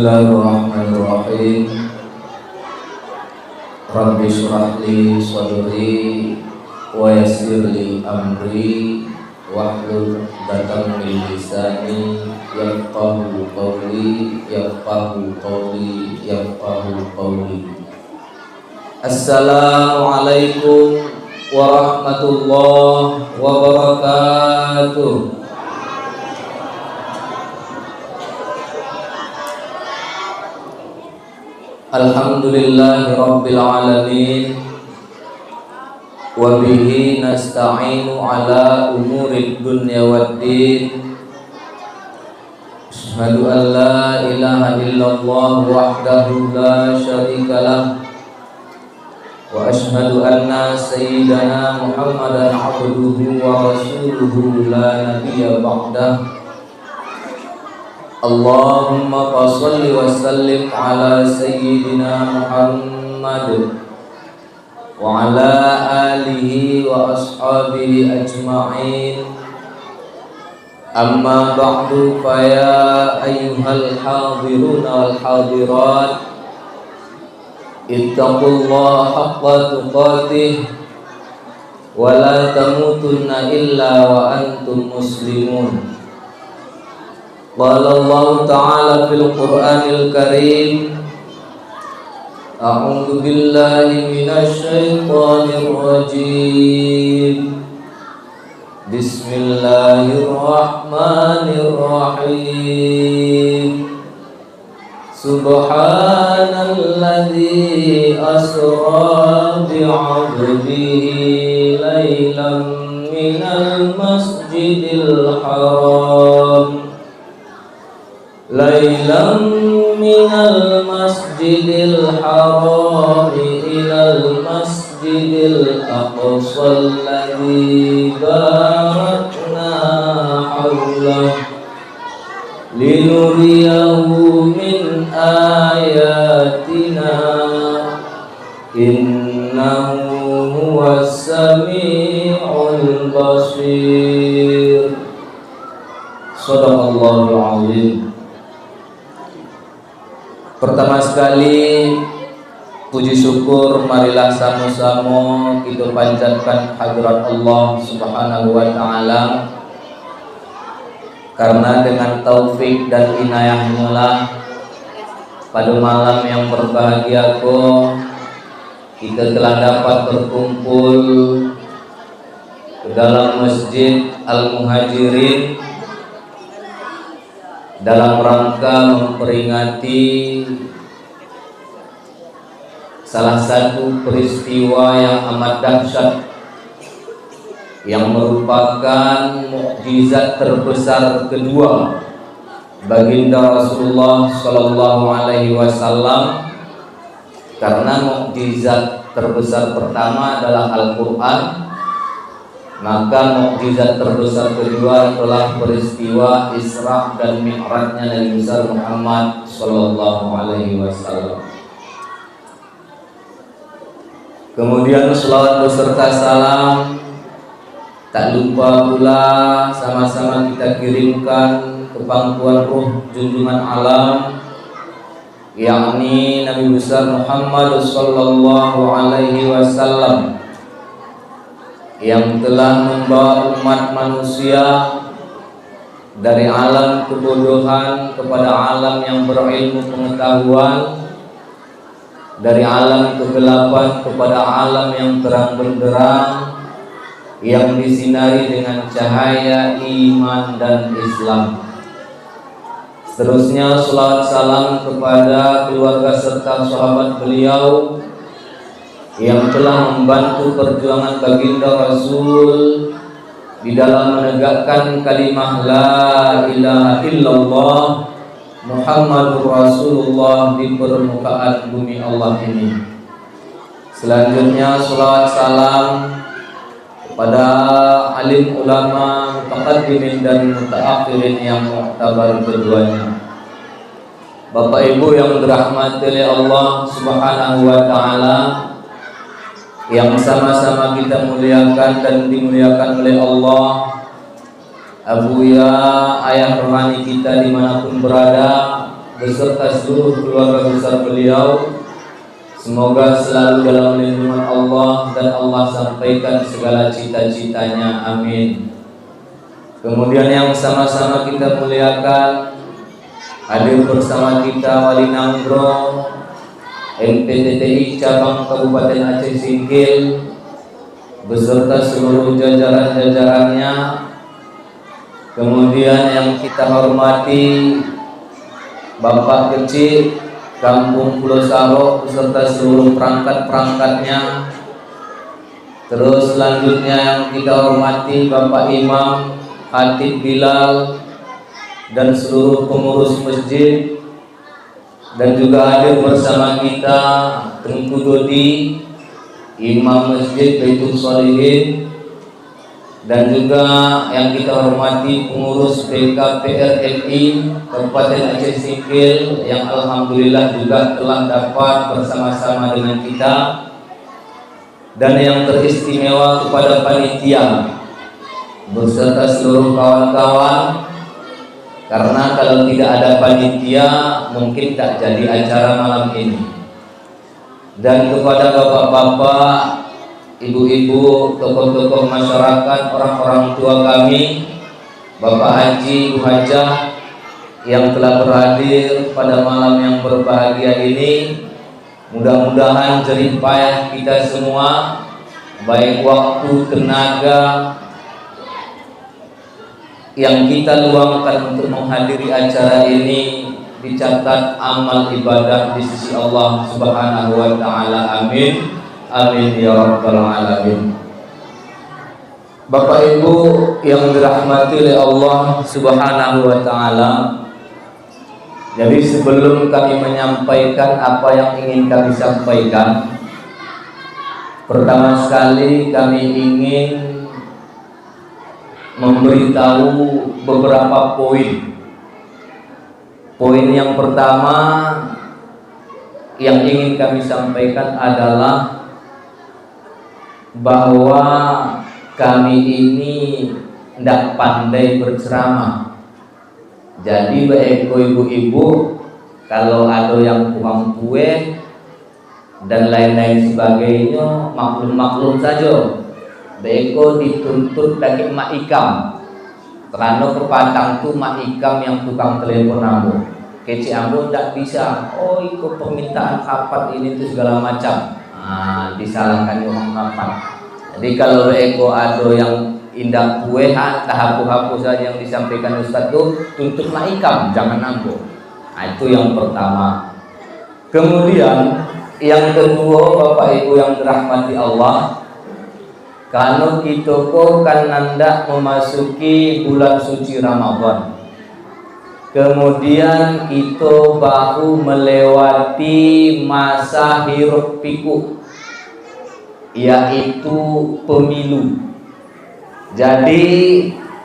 Bismillahirrahmanirrahim. Rabbi shrah li sadri wa yassir li amri wahlul 'uqdatam min lisani yafqahu qawli. Assalamualaikum warahmatullahi wabarakatuh. Alhamdulillahi rabbil alamin, wa bihi nasta'inu ala umurid dunya waddin. Asyhadu an la ilaha illallah wahdahu la syarika lah, wa asyhadu anna sayyidana Muhammadan abduhu wa rasuluhu la nabiyya ba'dah. Allahumma fasholli wa sallim ala sayyidina Muhammad wa ala alihi wa ashabihi ajma'in. Amma ba'du, fa ya ayyuhal hadiruna wal hadirat, ittaqullaha haqqa tuqatih wa la tamutunna illa wa antum muslimun. Qala Allah Ta'ala fil Qur'anil Karim, a'udzu billahi minasy syaithanir rajim. Bismillahirrahmanirrahim. Subhanalladzi asra bi'abdihi lailan minal masjidil haram minal masjidil haram ilal masjidil aqsa alladzi barakna hawlahu linuriyahu min ayatina innahu huwas sami'ul basir. Shadaqallahul azim. Pertama sekali, puji syukur marilah sama-sama kita panjatkan hadirat Allah Subhanahu wa Ta'ala, karena dengan taufik dan inayahnya lah pada malam yang berbahagia kita telah dapat berkumpul ke dalam Masjid Al-Muhajirin dalam rangka memperingati salah satu peristiwa yang amat dahsyat, yang merupakan mukjizat terbesar kedua baginda Rasulullah Sallallahu Alaihi Wasallam. Karena mukjizat terbesar pertama adalah Al-Quran, maka mukjizat terbesar kedua adalah peristiwa Isra dan Mi'rajnya Nabi besar Muhammad Sallallahu Alaihi Wasallam. Kemudian selawat beserta salam tak lupa pula sama-sama kita kirimkan ke pangkuan ruh junjungan alam, yakni Nabi besar Muhammad Sallallahu Alaihi Wasallam, yang telah membawa umat manusia dari alam kebodohan kepada alam yang berilmu pengetahuan, dari alam kegelapan kepada alam yang terang benderang, yang disinari dengan cahaya iman dan Islam. Seterusnya salawat salam kepada keluarga serta sahabat beliau yang telah membantu perjuangan baginda Rasul di dalam menegakkan kalimah la ilaha illallah Muhammadur Rasulullah di permukaan bumi Allah ini. Selanjutnya salawat salam kepada alim ulama, mutaqaddimin dan mutaakhirin yang mu'tabar keduanya. Bapak Ibu yang dirahmati oleh Allah Subhanahu wa Ta'ala, yang sama-sama kita muliakan dan dimuliakan oleh Allah, Abuya, ayah rohani kita dimanapun berada, beserta seluruh keluarga besar beliau. Semoga selalu dalam lindungan Allah dan Allah sampaikan segala cita-citanya, amin. Kemudian yang sama-sama kita muliakan, hadir bersama kita Wali Nanggro MPTTI cabang Kabupaten Aceh Singkil beserta seluruh jajaran-jajarannya. Kemudian yang kita hormati Bapak Kecil Kampung Pulau Saro beserta seluruh perangkat-perangkatnya. Terus selanjutnya yang kita hormati Bapak Imam Khatib Bilal dan seluruh pengurus masjid, dan juga hadir bersama kita Tengku Dodi, Imam Masjid Baitul Sholihin, dan juga yang kita hormati pengurus BKPRRI Kabupaten Aceh Singkil yang alhamdulillah juga telah dapat bersama-sama dengan kita, dan yang teristimewa kepada panitia beserta seluruh kawan-kawan, karena kalau tidak ada panitia mungkin tak jadi acara malam ini. Dan kepada bapak-bapak, ibu-ibu, tokoh-tokoh masyarakat, orang-orang tua kami, Bapak Haji, Bu Hajah yang telah berhadir pada malam yang berbahagia ini. Mudah-mudahan jerih payah kita semua, baik waktu, tenaga yang kita luangkan untuk menghadiri acara ini dicatat amal ibadah di sisi Allah Subhanahu wa taala. Amin. Amin ya rabbal alamin. Bapak Ibu yang dirahmati oleh Allah Subhanahu wa taala, jadi sebelum kami menyampaikan apa yang ingin kami sampaikan, pertama sekali kami ingin memberitahu beberapa poin. Poin yang pertama yang ingin kami sampaikan adalah bahwa kami ini tidak pandai berceramah. Jadi baik ibu-ibu, kalau ada yang kurang kue dan lain-lain sebagainya, maklum-maklum saja. Beko dituntut dari mak ikam, karena kepatang tu mak ikam yang tukang telepon ambo. Kecik ambo tak bisa. Oh, ikut permintaan kapat ini tu segala macam. Disalahkan orang kapat. Jadi kalau beko ada yang indah kue, tahap-tahap saja yang disampaikan Ustaz tu tuntut mak ikam, jangan ambo. Itu yang pertama. Kemudian yang kedua, Bapak Ibu yang dirahmati Allah, kalau kita kan hendak memasuki bulan suci Ramadan, kemudian kita baru melewati masa hiruk pikuk, yaitu pemilu. Jadi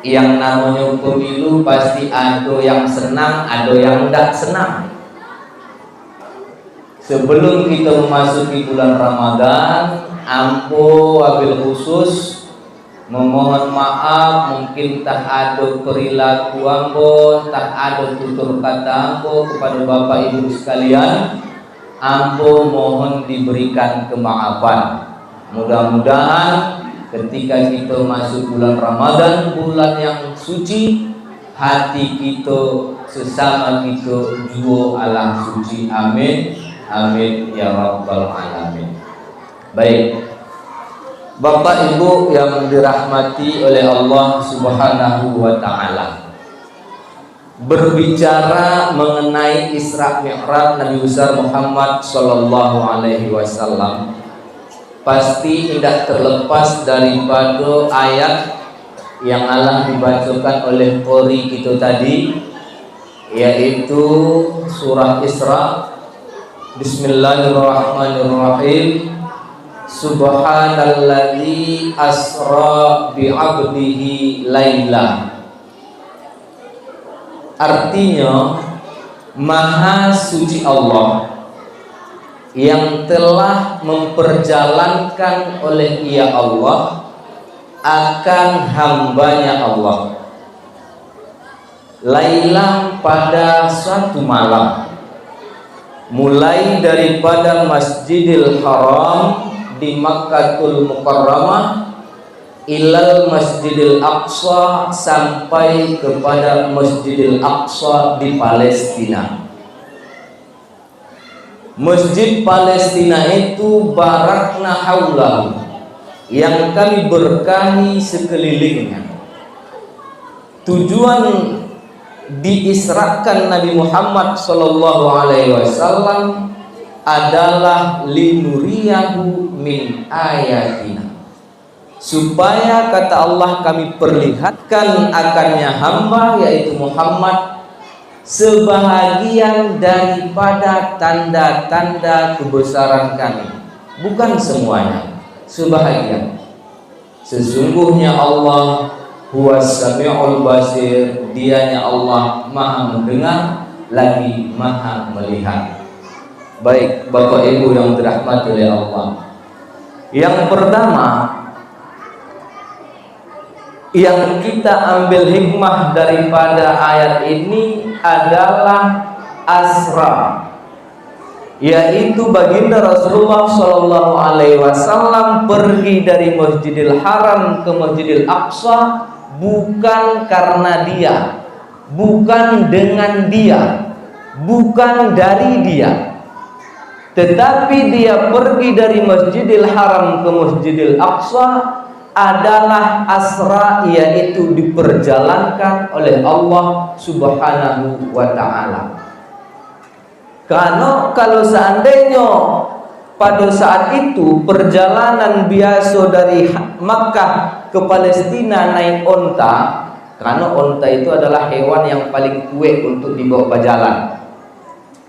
yang namanya pemilu pasti ada yang senang, ada yang tidak senang. Sebelum kita memasuki bulan Ramadan, ambo wabil khusus memohon maaf, mungkin tak ada perilaku ambo, tak ada tutur kata ambo kepada Bapak Ibu sekalian, ambo mohon diberikan kemaafan. Mudah-mudahan ketika kita masuk bulan Ramadan, bulan yang suci, hati kita sesama kita juga alam suci. Amin. Amin ya rabbal alamin. Baik, Bapak Ibu yang dirahmati oleh Allah Subhanahu wa taala, berbicara mengenai Isra Mi'raj Nabi besar Muhammad sallallahu alaihi wasallam, pasti tidak terlepas daripada ayat yang Allah dibacakan oleh qori kita tadi, yaitu surah Isra. Bismillahirrahmanirrahim. Subhanalladzi asra bi'abdihi laila. Artinya, Maha suci Allah yang telah memperjalankan oleh Ia Allah akan hambanya Allah lailan pada suatu malam. mulai daripada Masjidil Haram di Makkatul Mukarramah ilal Masjidil Aqsa, sampai kepada Masjidil Aqsa di Palestina. Masjid Palestina itu barakna haulahu, yang kami berkahi sekelilingnya. Tujuan diisrakan Nabi Muhammad sallallahu alaihi wasallam adalah linuriyahu min ayatina, supaya kata Allah kami perlihatkan akannya hamba yaitu Muhammad sebahagian daripada tanda-tanda kebesaran kami, bukan semuanya, sebahagian. Sesungguhnya Allah huwas sami'ul basir, dianya Allah maha mendengar lagi maha melihat. Baik Bapak Ibu yang dirahmati oleh Allah, yang pertama yang kita ambil hikmah daripada ayat ini adalah asra, yaitu baginda Rasulullah Shallallahu Alaihi Wasallam pergi dari Masjidil Haram ke Masjidil Aqsa bukan karena dia, bukan dengan dia, bukan dari dia, tetapi dia pergi dari Masjidil Haram ke Masjidil Aqsa adalah asra, yaitu diperjalankan oleh Allah Subhanahu wa Ta'ala. Karena kalau seandainya pada saat itu perjalanan biasa dari Makkah ke Palestina naik onta, karena onta itu adalah hewan yang paling kuat untuk dibawa berjalan,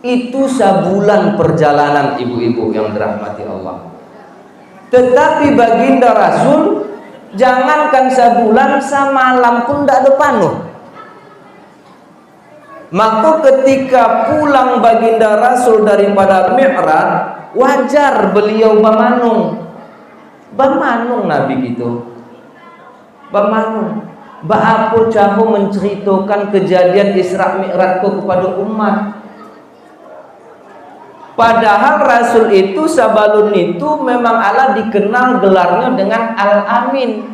itu sebulan perjalanan ibu-ibu yang dirahmati Allah. Tetapi baginda Rasul jangankan sebulan, semalam pun tidak ada panuh. Maka ketika pulang baginda Rasul daripada Mi'raj, wajar beliau bamanung Nabi gitu, bamanung. Ba'apu cahu menceritakan kejadian Isra Mi'rajku kepada umat. Padahal Rasul itu sabalun itu memang Allah dikenal gelarnya dengan Al-Amin,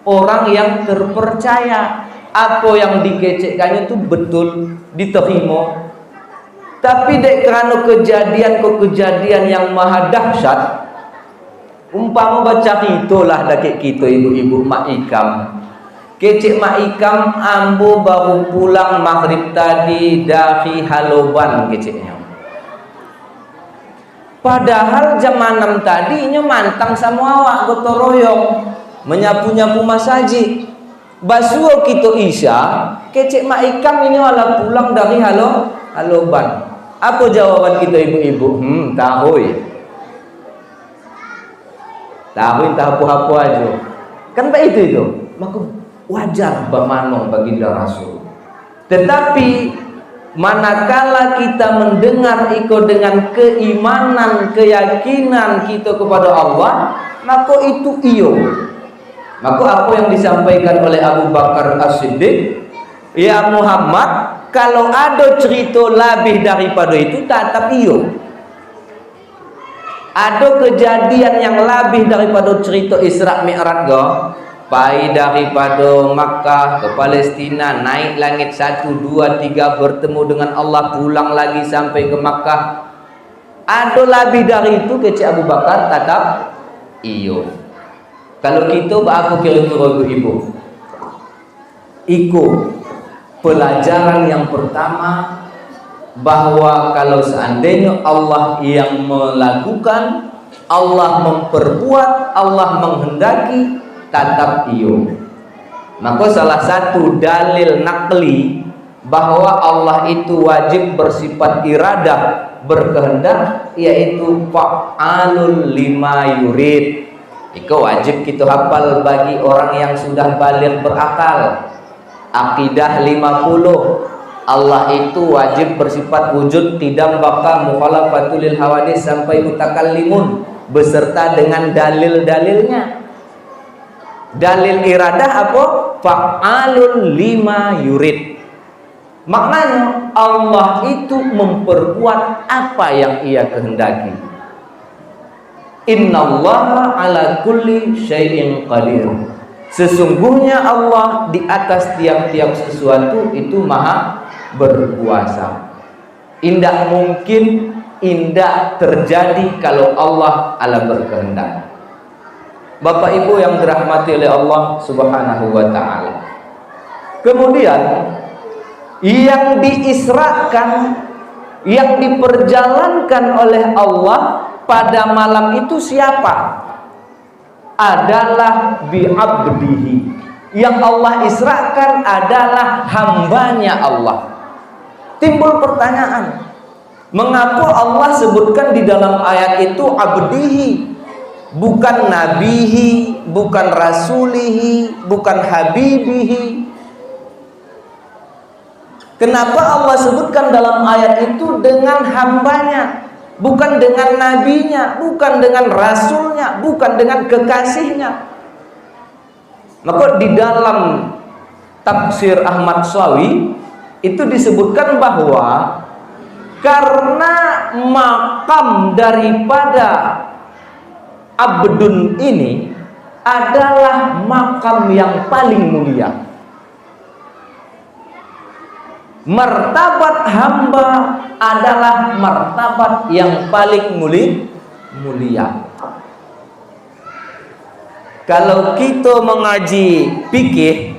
orang yang terpercaya. Apa yang dikecekkannya itu betul diterima. Tapi dek kerana kejadian yang maha dahsyat, umpama baca itulah dakik kita ibu-ibu mak ikam. Kecik mak ikam ambo baru pulang maghrib tadi dari Haloban keciknya. Padahal jam 6 tadinya mantang sama awak gotong royong menyapu-nyapu masjid. Basuh kita isya, kecik mak ikam ini malah pulang dari Haloban. Apa jawaban kita ibu-ibu? Tahu entah apa-apa aja. Kan itu. Maka wajar bermanung baginda Rasul. Tetapi manakala kita mendengar ikut dengan keimanan, keyakinan kita kepada Allah, maka itu iyo. Maka apa yang disampaikan oleh Abu Bakar As-Siddiq, ya Muhammad, kalau ada cerita lebih daripada itu tetap iyo. Ada kejadian yang lebih daripada cerita Isra Mi'raj pai daripada Makkah ke Palestina, naik langit 1, 2, 3, bertemu dengan Allah, pulang lagi sampai ke Makkah. Ada lebih dari itu kecik Abu Bakar tetap iyo. Kalau kita apa kira-kira ibu? Iko pelajaran yang pertama, bahwa kalau seandainya Allah yang melakukan, Allah memperbuat, Allah menghendaki, tetap iyo. Maka salah satu dalil nakli bahwa Allah itu wajib bersifat iradah, berkehendak, yaitu fa'alul lima yurid. Itu wajib kita hafal bagi orang yang sudah baligh berakal. Akidah 50, Allah itu wajib bersifat wujud, tidak bakal mukhalafatul lil hawadis sampai mutakallimun, beserta dengan dalil-dalilnya. Dalil iradah apa? Fa'alun lima yurid. Maknanya Allah itu memperkuat apa yang Ia kehendaki. Innallaha ala kulli syai'in qadir. Sesungguhnya Allah di atas tiap-tiap sesuatu itu maha berkuasa. Indah mungkin, indah terjadi kalau Allah ala berkehendak. Bapak Ibu yang dirahmati oleh Allah Subhanahu wa taala. Kemudian yang diisrakan, yang diperjalankan oleh Allah pada malam itu siapa? Adalah bi'abdihi. Yang Allah israkan adalah hambanya Allah. Timbul pertanyaan, mengapa Allah sebutkan di dalam ayat itu abdihi, bukan nabihi, bukan rasulihi, bukan habibihi? Kenapa Allah sebutkan dalam ayat itu dengan hambanya, bukan dengan nabinya, bukan dengan rasulnya, bukan dengan kekasihnya? Maka di dalam tafsir Ahmad Syafi'i itu disebutkan bahwa karena makam daripada abdun ini adalah makam yang paling mulia. Martabat hamba adalah martabat yang paling mulia. Kalau kita mengaji fikih,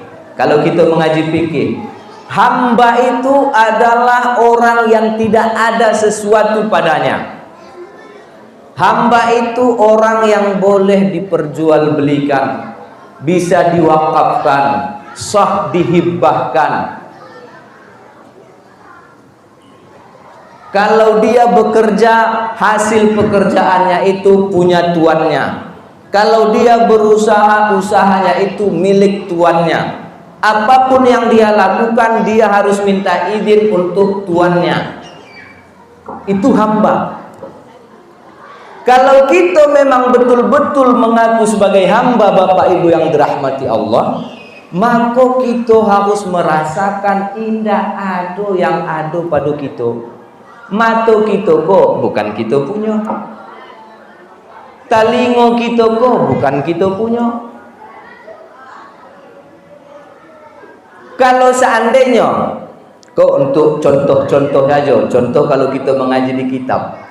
hamba itu adalah orang yang tidak ada sesuatu padanya. Hamba itu orang yang boleh diperjualbelikan, bisa diwakafkan, sah dihibahkan. Kalau dia bekerja, hasil pekerjaannya itu punya tuannya. Kalau dia berusaha, usahanya itu milik tuannya. Apapun yang dia lakukan, dia harus minta izin untuk tuannya. Itu hamba. Kalau kita memang betul-betul mengaku sebagai hamba Bapak Ibu yang dirahmati Allah, maka kita harus merasakan indah ado yang ado pada kita. Mata kita kok bukan kita punya, telinga kita kok bukan kita punya. Kalau seandainya kok untuk contoh-contoh saja, contoh kalau kita mengaji di kitab,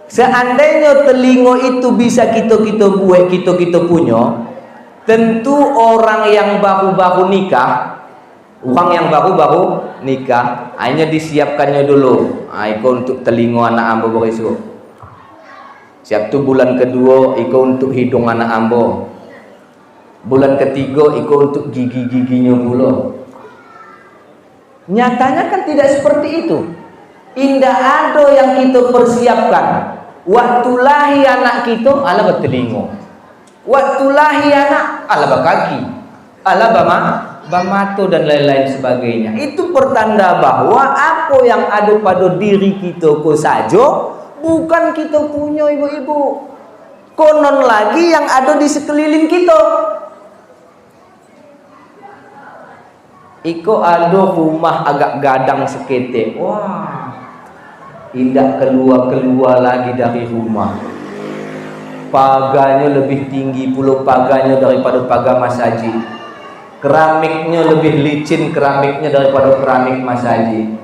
seandainya telinga itu bisa kita buat, kita punya, tentu orang yang baru-baru nikah, hanya disiapkannya dulu. Iko untuk telinga anak ambo berisuk. Siap tu bulan kedua iko untuk hidung anak ambo. Bulan ketiga iko untuk gigi-giginya pula. Nyatanya kan tidak seperti itu. Indah ada yang kita persiapkan. Waktu lahir anak kita ala bertelinga. Waktu lahir anak ala berkaki. Ala bamato dan lain-lain sebagainya. Itu pertanda bahwa apa yang ada pada diri kita saja bukan kita punya, ibu-ibu. Konon lagi yang ada di sekeliling kita. Iko ada rumah agak gadang seketik. Wah, indah keluar lagi dari rumah. Pagarnya lebih tinggi pula pagarnya daripada pagar Mas Haji. Keramiknya lebih licin keramiknya daripada keramik Mas Haji.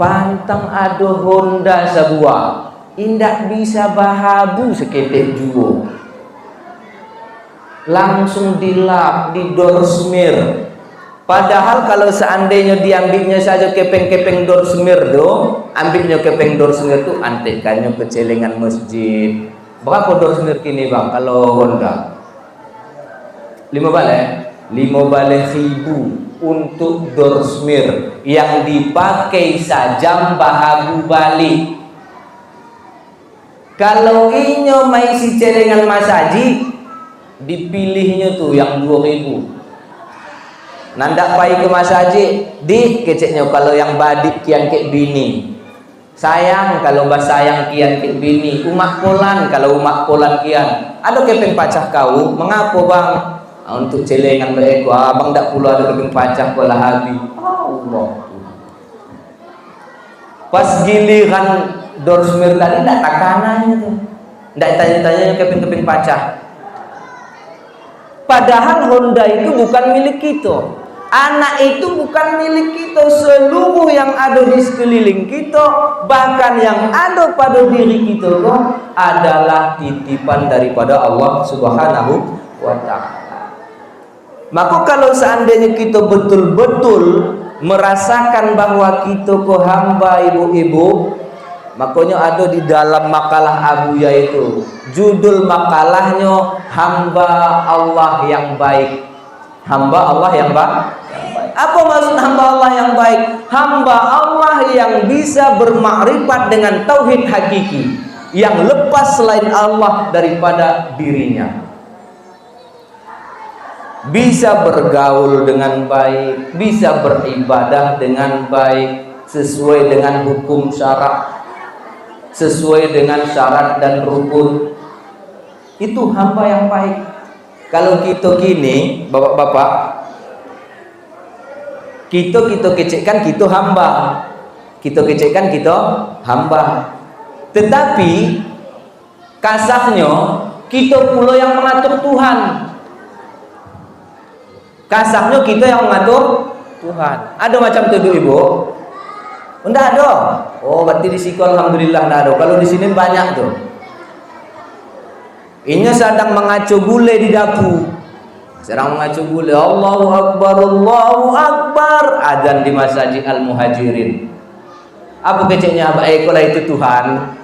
Pantang ada Honda sebuah, indak bisa bahabu seketek juo. Langsung dilap, didorsmir. Padahal kalau seandainya diambilnya saja kepeng-kepeng dorsmir tuh, ambilnya kepeng dorsmir tuh, antekannya ke celengan masjid. Berapa dorsmir kini bang kalau Honda? 5 balik 1.000 untuk dorsmir yang dipakai sajam bahabu balik. Kalau inyo mai si celengan Mas Haji, dipilihnya tuh yang 2.000. Nandak pai ke Mas Haji, di keceknya kalau yang badik kian kek bini. Sayang kalau mbak sayang kian kek bini. Umak polan kalau umak polan kian. Ada kepeng pacah kau, mengapa bang? Untuk celengan mereka, abang tak pula ada keping pacah pola hati. Allah. Pas giliran Dorsmir tadi tak takanannya tuh. Tak tanya-tanya keping-keping pacah. Padahal Honda itu bukan milik kita. Anak itu bukan milik kita. Seluruh yang ada di sekeliling kita, bahkan yang ada pada diri kita adalah titipan daripada Allah Subhanahu wa ta'ala. Maka kalau seandainya kita betul-betul merasakan bahwa kita hamba ibu-ibu, makanya ada di dalam makalah Abuya itu, judul makalahnya hamba Allah yang baik. Hamba Allah yang baik. Apa maksud hamba Allah yang baik? Hamba Allah yang bisa bermakrifat dengan tauhid hakiki, yang lepas selain Allah daripada dirinya, bisa bergaul dengan baik, bisa beribadah dengan baik sesuai dengan hukum syarak, sesuai dengan syarat dan rukun. Itu hamba yang baik. Kalau kita kini, bapak-bapak, kita kecekkan kita hamba, kita kecekkan kita hamba. Tetapi kasarnya kita pula yang mengatur Tuhan. Kasarnya kita yang mengatur Tuhan. Ada macam tu ibu? Enggak ada. Oh, berarti di sini alhamdulillah enggak ada. Kalau di sini banyak tuh. Ini sedang mengacu gule di dapur. Sedang mengacu gule. Allahu Akbar, Allahu Akbar. Azan di masjid Al-Muhajirin. Apa keceknya? Baiklah itu Tuhan.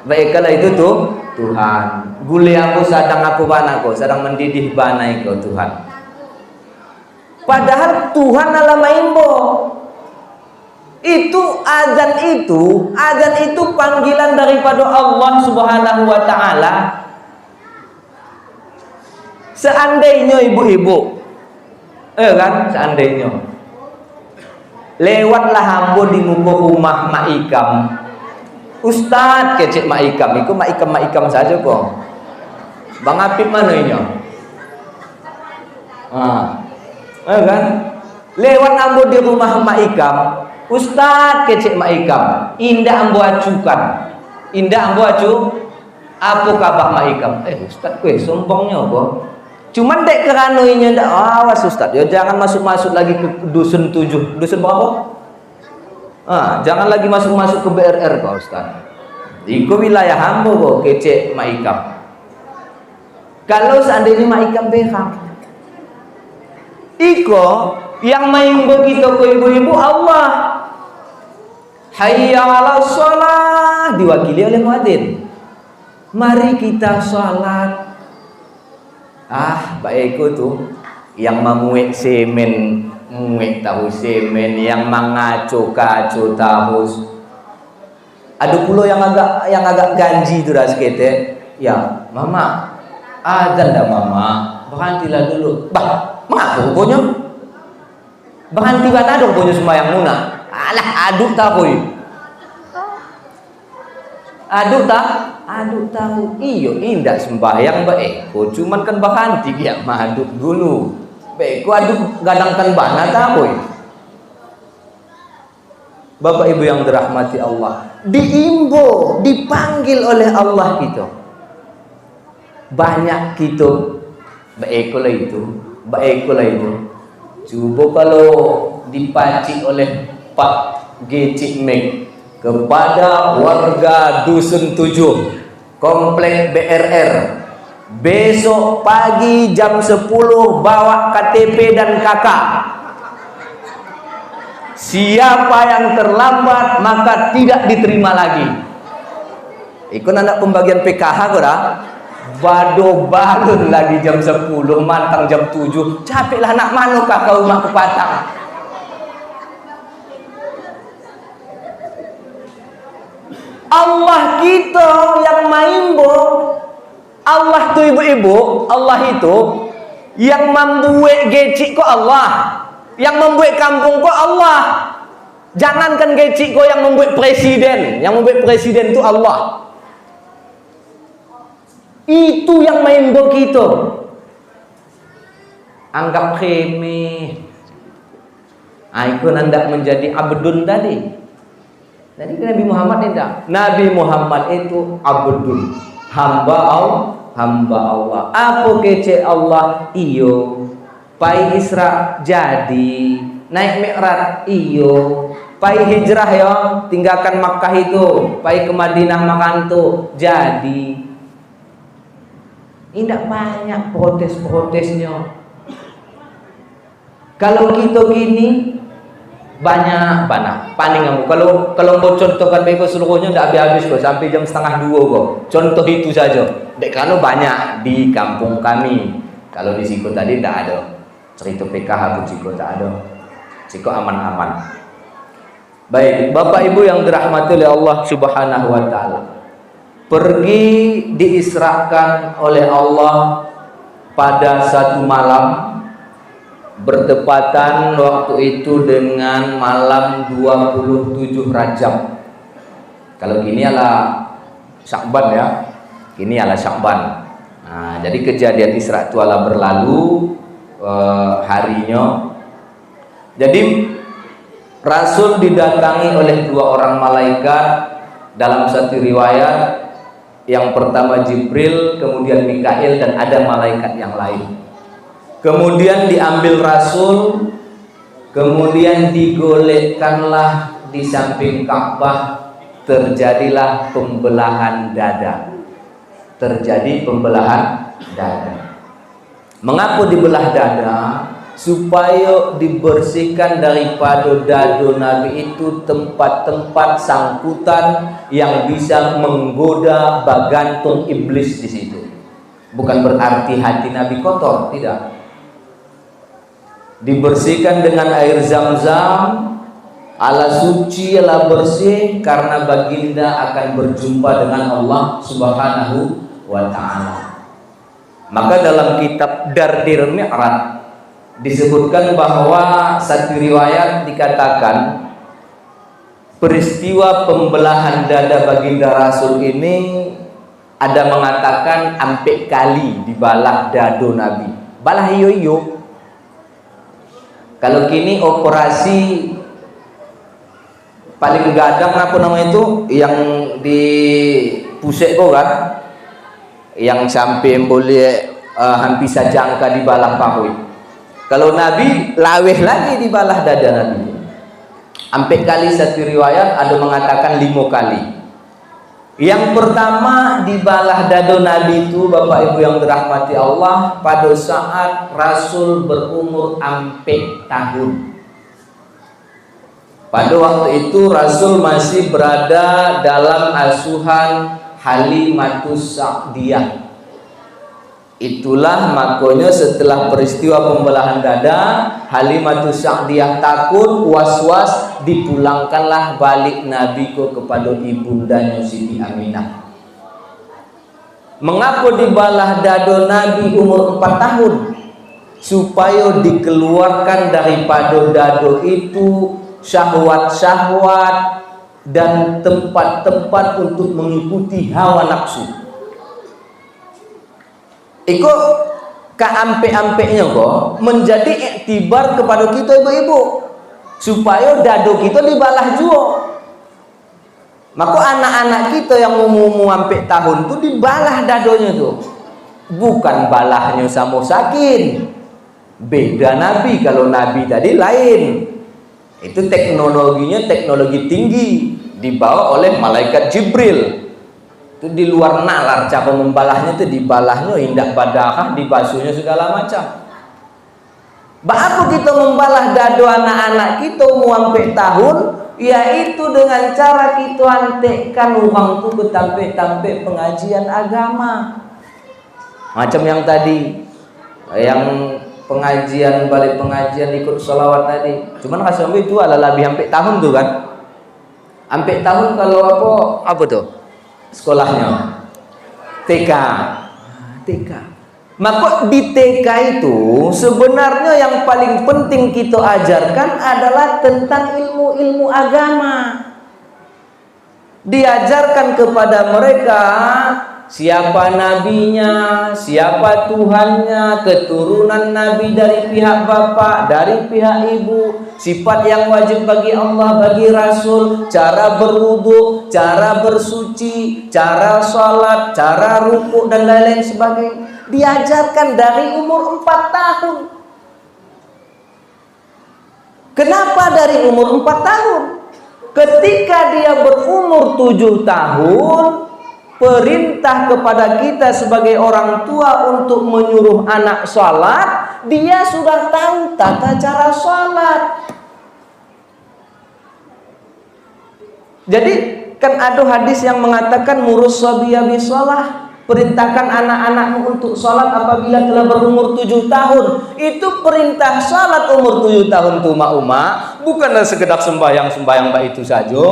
Baiklah itu tuh Tuhan. Gule aku sedang aku bana kau, sedang mendidih bana kau Tuhan. Padahal Tuhan alam imbo. Azan itu panggilan daripada Allah Subhanahu wa ta'ala. Seandainya ibu-ibu, kan, seandainya lewatlah hambo di muka rumah Mak Ikam, Ustaz kecek Mak Ikam, itu Mak Ikam saja kok. Bang Apip mana ini? Kan, lewat hambo di rumah Mak Ikam, Ustaz kecek Mak Ikam, indah ambo acukan, indah ambo acu, apa kabar Mak Ikam? Ustaz kue sombongnya kok. Cuman dek kerana ini ndak, awas Ustaz, ya jangan masuk-masuk lagi ke dusun 7. Dusun berapa? Jangan lagi masuk-masuk ke BRR kok Ustaz. Iko wilayah hamba kok kecek Mak Ikam. Kalau seandainya Mak Ikam beham, iko yang main begitu ke ibu-ibu Allah. Hayya 'alas shalah diwakili oleh muadzin. Mari kita salat. Baik itu yang memuik semen, muik tahu semen, yang mengacu-kacu tahu. Ada pula yang agak ganji itu ras kete. Ya, mama, azan dah mama, berhentilah dulu. Mengapa rupanya? Berhenti mana ada rupanya sembahyang muna? Alah, aduk tahu. Aduk tahu. Iyo, indah sembahyang baik. Cuman kan berhenti dia aduk dulu. Baik, aduk gadangkan bana tahu. Bapak Ibu yang dirahmati Allah, diimbo, dipanggil oleh Allah kita. Banyak kita baiklah itu. Coba kalau dipacik oleh Pak Gecik Mek kepada warga Dusun 7 Komplek BRR, besok pagi jam 10 bawa KTP dan KK. Siapa yang terlambat maka tidak diterima lagi. Ikut anak pembagian PKH kira bado balun lagi jam 10 mantang jam 7. Capeklah nak manu kakak rumah kepatang. Allah kita yang maimbo, Allah tuh ibu-ibu, Allah itu yang membuat gecik kok Allah, yang membuat kampung kok Allah. Jangankan gecik kok yang membuat presiden itu Allah. Itu yang maimbo kita. anggap remeh. Itu hendak menjadi abdun tadi. Jadi Nabi Muhammad tidak. Nabi Muhammad itu abdun, hamba Allah. Apa kece Allah? Iyo. Pai Isra jadi, naik Mi'raj iyo. Pai hijrah ya, tinggalkan Makkah itu, pai ke Madinah makan tuh jadi. Tidak banyak protes-protesnya. Kalau kita gini banyak paling kamu. Kalau mau contohkan bego seluruhnya tidak habis-habis kok, sampai jam 1:30 kok. Contoh itu saja. Dek karena banyak di kampung kami. Kalau di Siko tadi tidak ada. Cerita PKH pun Siko tak ada. Siko aman-aman. Baik, Bapak Ibu yang dirahmati oleh Allah Subhanahu wa taala. Pergi diisrakan oleh Allah pada satu malam, bertepatan waktu itu dengan malam 27 Rajab. Kalau gini adalah Syakban ya. Gini adalah Syakban. Nah, jadi kejadian Isra itu adalah berlalu harinya. Jadi Rasul didatangi oleh 2 orang malaikat dalam satu riwayat. Yang pertama Jibril, kemudian Mikail, dan ada malaikat yang lain. Kemudian diambil Rasul, kemudian digolekkanlah di samping Ka'bah, terjadilah pembelahan dada. Terjadi pembelahan dada. Mengapa dibelah dada? Supaya dibersihkan daripada dado Nabi itu tempat-tempat sangkutan yang bisa menggoda bagantung iblis di situ. Bukan berarti hati Nabi kotor, tidak. Dibersihkan dengan air Zam-Zam, ala suci, ala bersih, karena baginda akan berjumpa dengan Allah Subhanahu wa ta'ala. Maka dalam kitab Dardir Mi'raj disebutkan bahwa satu riwayat dikatakan peristiwa pembelahan dada baginda Rasul ini ada mengatakan ampe kali dibalah dado Nabi. Balah iyo. Kalau kini operasi paling gadang apa namanya itu yang di pusek kok kan, yang sampai boleh hampir saja angka dibalah pahui. Kalau Nabi laweh lagi dibalah dada Nabi. Sampai kali satu riwayat ada mengatakan 5 kali. Yang pertama dibalah dada Nabi itu Bapak Ibu yang dirahmati Allah pada saat Rasul berumur 4 tahun. Pada waktu itu Rasul masih berada dalam asuhan Halimatus Sa'diyah. Itulah makanya setelah peristiwa pembelahan dada, Halimatus Sa'diyah takut, was-was, dipulangkanlah balik Nabi kepada ibundanya Siti Aminah. Mengapa dibalah dada Nabi umur 4 tahun? Supaya dikeluarkan daripada dada itu syahwat-syahwat dan tempat-tempat untuk mengikuti hawa nafsu. Ikut keampe-ampeknya kok menjadi iktibar kepada kita ibu-ibu supaya dado kita dibalah juga. Maka anak-anak kita yang umur ampe tahun itu dibalah dadonya tuh. Bukan balahnya sama sakin. Beda Nabi. Kalau Nabi tadi lain. Itu teknologinya teknologi tinggi dibawa oleh malaikat Jibril. Itu di luar nalar cara membalahnya, itu dibalahnya indah badahah, dibasuhnya segala macam. Apa kita membalah dado anak-anak kita umur 4 tahun? Yaitu dengan cara kita antekkan orang itu ke tampe-tampe pengajian agama. Macam yang tadi, yang pengajian, balik pengajian ikut sholawat tadi. Cuman kasih itu adalah lebih 4 tahun tuh kan. 4 tahun kalau apa tuh? Sekolahnya TK. Maka di TK itu sebenarnya yang paling penting kita ajarkan adalah tentang ilmu-ilmu agama. Diajarkan kepada mereka siapa nabinya, siapa Tuhannya, keturunan nabi dari pihak bapak, dari pihak ibu, sifat yang wajib bagi Allah, bagi Rasul, cara berwudu, cara bersuci, cara sholat, cara rukuk dan lain-lain sebagainya. Diajarkan dari umur 4 tahun. Kenapa dari umur 4 tahun? Ketika dia berumur 7 tahun, perintah kepada kita sebagai orang tua untuk menyuruh anak sholat, dia sudah tahu tata cara sholat. Jadi kan ada hadis yang mengatakan murus sabiya bisolah, perintahkan anak-anakmu untuk sholat apabila telah berumur 7 tahun. Itu perintah sholat umur 7 tahun tuh Mak, bukanlah sekedar sembahyang baik itu saja.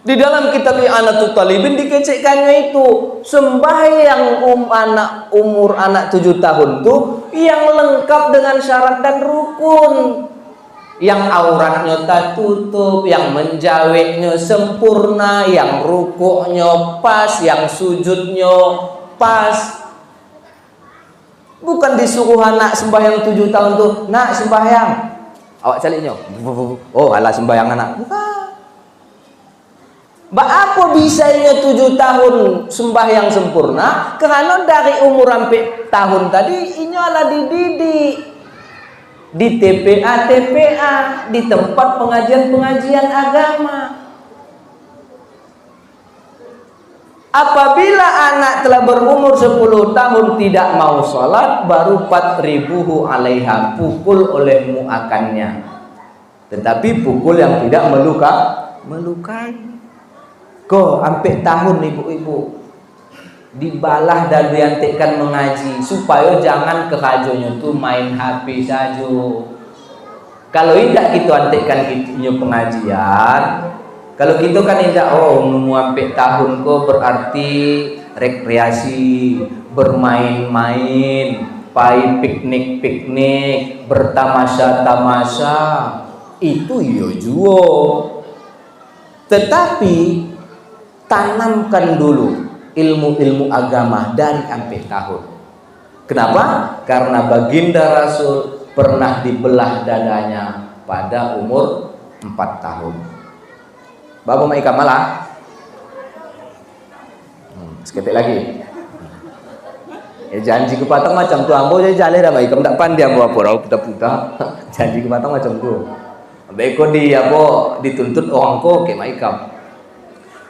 Di dalam kitab I'anatul Talibin dikecekkannya itu sembahyang umur anak 7 tahun tuh yang lengkap dengan syarat dan rukun. Yang auratnya tak tutup, yang menjawabnya sempurna, yang rukuknya pas, yang sujudnya pas. Bukan disuruh anak sembahyang 7 tahun tuh, nak sembahyang, awak caliknya, oh alah sembahyang anak. Bukan. Apa bisanya 7 tahun sembahyang sempurna? Karena dari umur sampai tahun tadi ini adalah dididik di TPA, di tempat pengajian agama. Apabila anak telah berumur 10 tahun tidak mau sholat, baru 4.000 alaiha, pukul olehmu akannya. Tetapi pukul yang tidak melukai. Kok sampai tahun ibu-ibu dibalah dan diantikkan mengaji supaya jangan kerajonya tuh main HP saja. Kalau tidak kita antikkan kita pengajian, kalau kita kan tidak sampai tahun kok berarti rekreasi, bermain-main, pai piknik, bertamasya-tamasya, itu iya juga. Tetapi tanamkan dulu ilmu-ilmu agama dari sampai tahun. Kenapa? Karena baginda Rasul pernah dibelah dadanya pada umur 4 tahun. Bapak mau ikan malah? Seketik lagi. Janji kepatang macam tu ambo jadi jale dah ikam tak pandai ambo apa rau puta-puta. Janji kepatang macam tu. Beko di ambo dituntut orang ko ke ikam.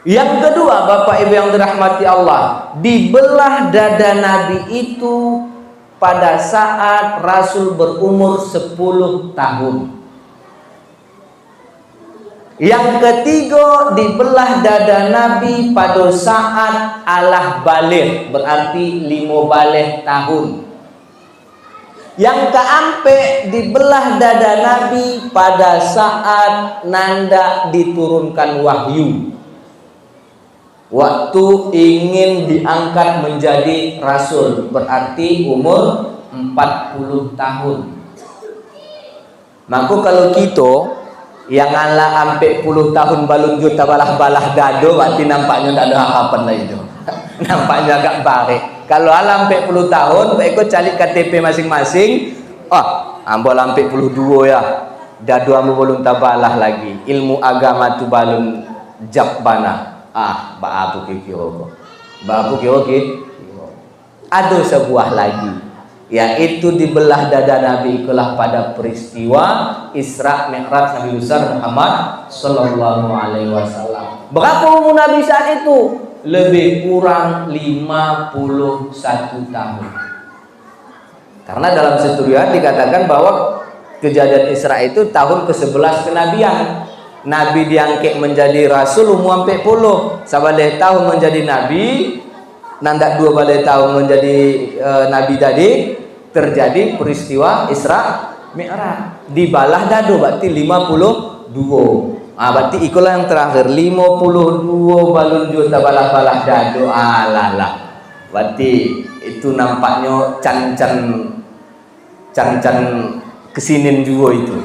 Yang kedua, Bapak Ibu yang dirahmati Allah, dibelah dada Nabi itu pada saat Rasul berumur 10 tahun. Yang ketiga, dibelah dada Nabi pada saat alah baligh, berarti 5 baligh tahun. Yang keempat, dibelah dada Nabi pada saat nanda diturunkan wahyu. Waktu ingin diangkat menjadi Rasul, berarti umur 40 tahun. Maka kalau kita yang ala sampai 10 tahun balun juta balah-balah dado, berarti nampaknya tak ada harapan lah itu. Nampaknya agak baik. Kalau ala sampai 10 tahun, ikut cari KTP masing-masing. Ambo sampai 22 ya. Dado ambo belum tabalah lagi. Ilmu agama tu balun jabana. Bapu kira ada sebuah lagi, yaitu dibelah dada Nabi ikulah pada peristiwa Isra Mi'raj Nabi besar Muhammad sallallahu alaihi wasallam. Berapa umur Nabi saat itu? Lebih kurang 51 tahun. Karena dalam satu riwayat dikatakan bahwa kejadian Isra itu tahun ke-11 kenabian. Nabi diangkat menjadi Rasul umur 40, sabaleh tahun menjadi Nabi, nandak 2 balai tahun menjadi Nabi tadi, terjadi peristiwa Isra Mi'raj. Dibalah dado berarti 52. Berarti ikulah yang terakhir 52 balun juta balah-balah dado. Alalah. Berarti itu nampaknya can-can kesinin juga itu.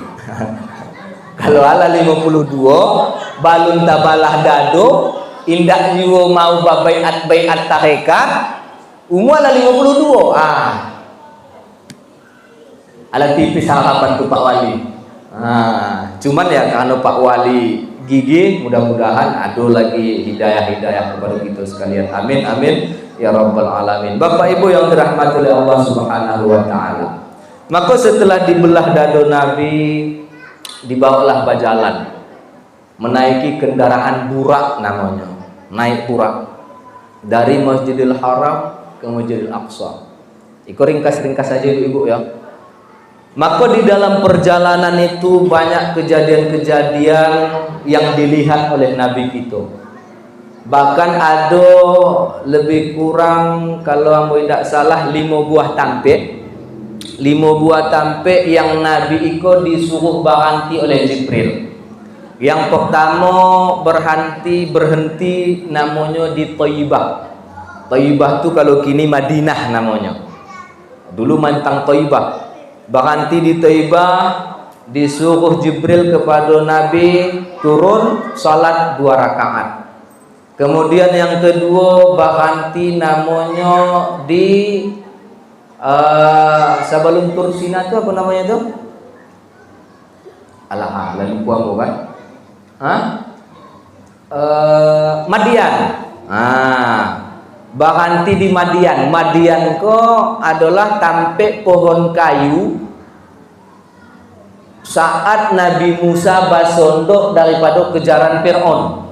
Kalau ala 52 balun tabalah dado indak juga mau baiat tarekat umur lah 52. Ala tipis harapan tuh Pak Wali. Cuman ya karena Pak Wali gigih, mudah-mudahan ada lagi hidayah kepada kita sekalian. Amin amin ya rabbal alamin. Bapak Ibu yang dirahmati oleh Allah Subhanahu wa taala. Maka setelah dibelah dada Nabi, dibawalah berjalan menaiki kendaraan burak namanya. Naik burak dari Masjidil Haram ke Masjidil Aqsa. Itu ringkas-ringkas saja Ibu ya. Maka di dalam perjalanan itu banyak kejadian-kejadian yang dilihat oleh Nabi kita. Bahkan ada lebih kurang kalau ambo tidak salah 5 buah tampek. 5 buah tampek yang Nabi iko disuruh berhenti oleh Jibril. Yang pertama berhenti namanya di Thayyibah. Thayyibah itu kalau kini Madinah namanya. Dulu mantang Thayyibah. Berhenti di Thayyibah, disuruh Jibril kepada Nabi turun salat 2 rakaat. Kemudian yang kedua berhenti namanya di sebelum Tursina itu apa namanya itu? Alah, lalu puang bukan? Madian. Berhenti di Madian. Madian ko adalah tampek pohon kayu saat Nabi Musa basondok daripada kejaran Fir'aun.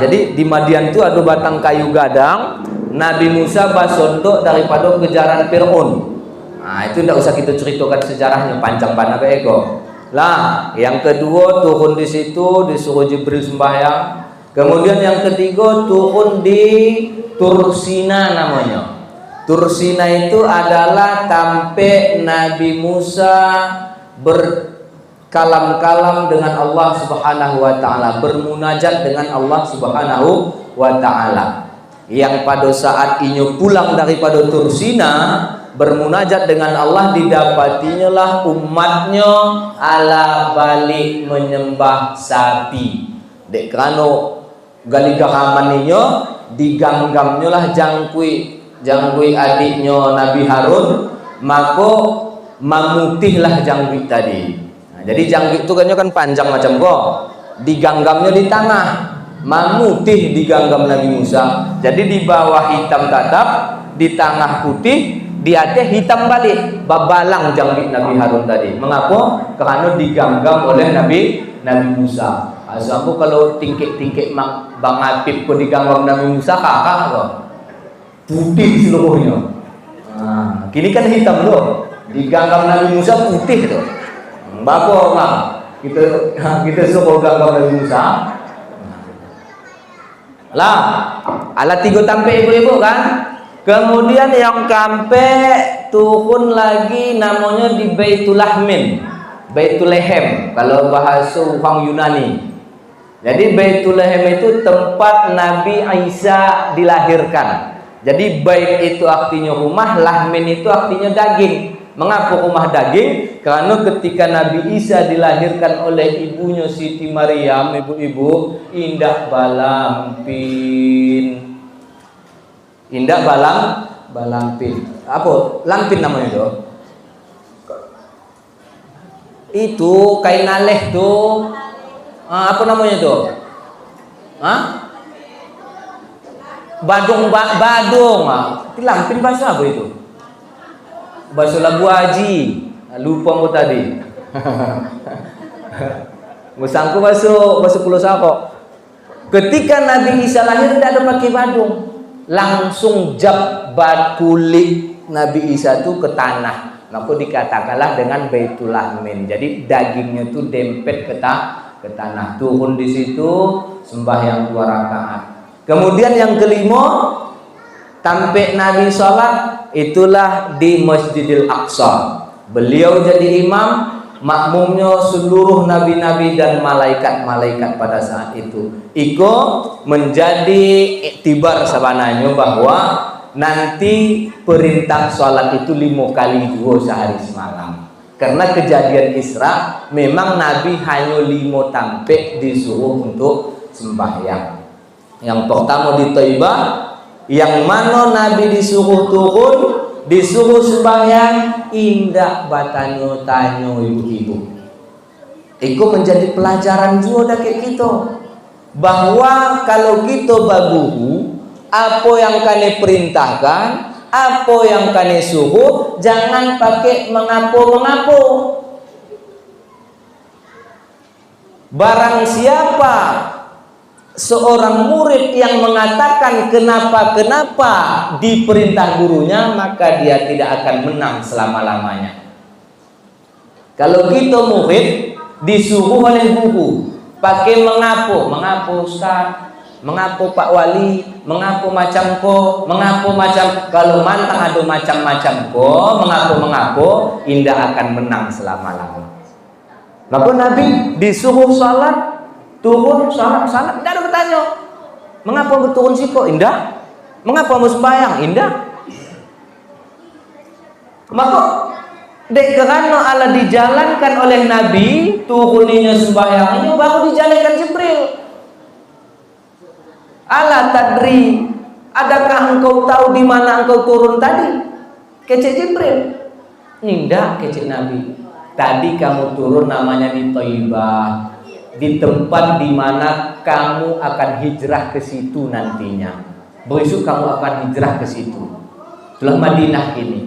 Jadi di Madian itu ada batang kayu gadang. Nabi Musa basondok daripada kejaran Fir'aun. Itu tidak usah kita ceritakan sejarahnya, panjang banget ego. Lah, yang kedua turun di situ disuruh Jibril sembahyang. Kemudian yang ketiga turun di Tursina namanya. Tursina itu adalah tampek Nabi Musa berkalam-kalam dengan Allah Subhanahu wa taala, bermunajat dengan Allah Subhanahu wa taala. Yang pada saat ini pulang daripada Tursina bermunajat dengan Allah, didapatinya lah umatnya ala balik menyembah sapi. Dek kerana galigahamaninyo diganggamnya lah jangkui adiknya Nabi Harun, maka memutihlah jangkui tadi. Jadi jangkui itu kan panjang macam kok, diganggamnya di tanah, memutih diganggam Nabi Musa. Jadi di bawah hitam tatap, di tengah putih, di atas hitam balik, babalang jangkui Nabi Harun tadi. Mengapa? Karena diganggam oleh Nabi Musa. Asamu kalau tingkik-tingkik Bang Apip kok diganggam Nabi Musa kakak kok putih seluruhnya. Kini kan hitam loh, diganggam Nabi Musa putih tuh. Bako Bang, kita suruh ganggam Nabi Musa. Lah, ala 3 tampek ibu-ibu kan. Kemudian yang kampe turun lagi namanya di Baitul Lahmin, Baitul Lahem kalau bahasa orang Yunani. Jadi Baitul Lahem itu tempat Nabi Isa dilahirkan. Jadi bait itu artinya rumah, lahmin itu artinya daging. Mengapa rumah daging? Karena ketika Nabi Isa dilahirkan oleh ibunya Siti Maryam, ibu-ibu, indah balampin. Indah balampin. Apa? Lampin namanya itu. Itu kain aleh tuh. Apa namanya itu? Badung. Itu lampin bahasa apa itu? Bahasa Labu Haji. Lupa aku tadi. Musangku bahasa Pulau Sako. Ketika Nabi Isa lahir tidak ada pakai badung, langsung jabat kulit Nabi Isa itu ke tanah. Maka dikatakanlah dengan Baitul Lahmin. Jadi dagingnya itu dempet ke tanah, turun di situ sembahyang 2 rakaat. Kemudian yang kelima, tampek Nabi sholat itulah di Masjidil Aqsa. Beliau jadi imam, makmumnya seluruh nabi-nabi dan malaikat-malaikat pada saat itu. Iko menjadi iktibar sebenarnya bahwa nanti perintah sholat itu 5 kali 2 sehari semalam. Karena kejadian Isra memang Nabi hanya 5 tampek disuruh untuk sembahyang. Yang pertama di Taibah, yang mana Nabi disuruh turun, disuruh sembahyang, indah batanyo-tanyo ibu-ibu. Itu menjadi pelajaran juga dari kita, bahwa kalau kita baguhu, apa yang kane perintahkan, apa yang kane suruh, jangan pakai mengapo-mengapo. Barang siapa seorang murid yang mengatakan kenapa-kenapa di perintah gurunya, maka dia tidak akan menang selama-lamanya. Kalau kita murid disuruh oleh guru pakai mengapo Ustaz, mengapo Pak Wali, mengapo macam ko, mengapo macam, kalau mantang ada macam-macam ko, mengapo indah akan menang selama-lamanya. Maka Nabi disuruh salat, turun salat, tidak ada bertanya mengapa berturun sih kok indah, mengapa mau sembahyang indah. Maka dek kerana Allah dijalankan oleh Nabi, turuninya sembahyangnya baru dijalankan Jibril. Allah tadri, adakah engkau tahu di mana engkau turun tadi? Kecek Jibril. Indah kecek Nabi. Tadi kamu turun namanya di Thaibah, di tempat di mana kamu akan hijrah ke situ nantinya. Besok kamu akan hijrah ke situ. Itulah Madinah ini.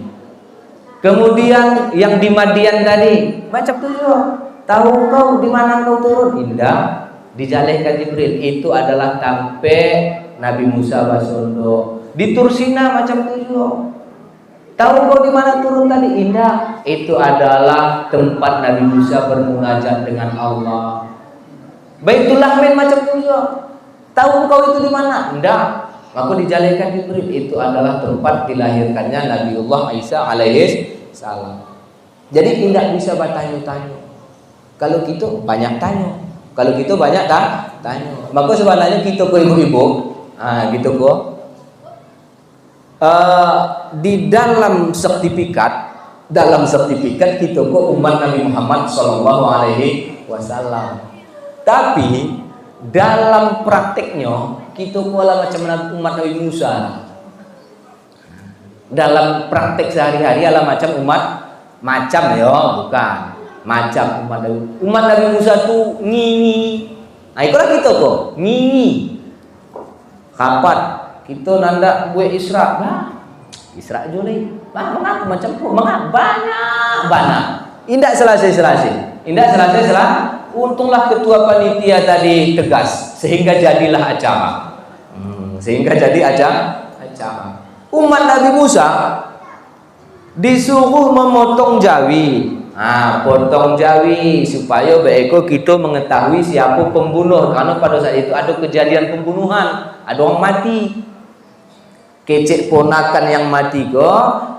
Kemudian yang di Madian tadi, macam tujuh. Tahu kau di mana kau turun? Indah, dijalihkan Jibril. Itu adalah tampe Nabi Musa Basondo. Di Tursina macam tujuh. Tahu kau di mana turun tadi? Indah. Itu adalah tempat Nabi Musa bermunajat dengan Allah. Baitul Lahmin macam tujuh. Tahu kau itu di mana? Indah. Maka dijalihkan Jibril. Itu adalah tempat dilahirkannya Nabiullah Isa alaihi salam. Jadi tidak bisa bertanya-tanya. Kalau kita banyak tanya. Kalau kita banyak tanya. Maka sebenarnya kita ke ibu-ibu, gitu kok. Di dalam sertifikat kita kok umat Nabi Muhammad sallallahu alaihi wasallam. Tapi dalam prakteknya kita kuala macam umat Nabi Musa. Dalam praktek sehari-hari adalah macam macam bukan macam umat Nabi Musa tu ngingi. Itulah kita kok ngingi. Kapan kita nanda buat Isra, Isra juli, mengapa macam tu, mengapa banyak. Indah selesai. Untunglah ketua panitia tadi tegas sehingga jadilah acara. Sehingga jadi acara. Umat Nabi Musa disuruh memotong jawi. Potong jawi supaya baik kita mengetahui siapa pembunuh, karena pada saat itu ada kejadian pembunuhan, ada orang mati. Kecek ponakan yang mati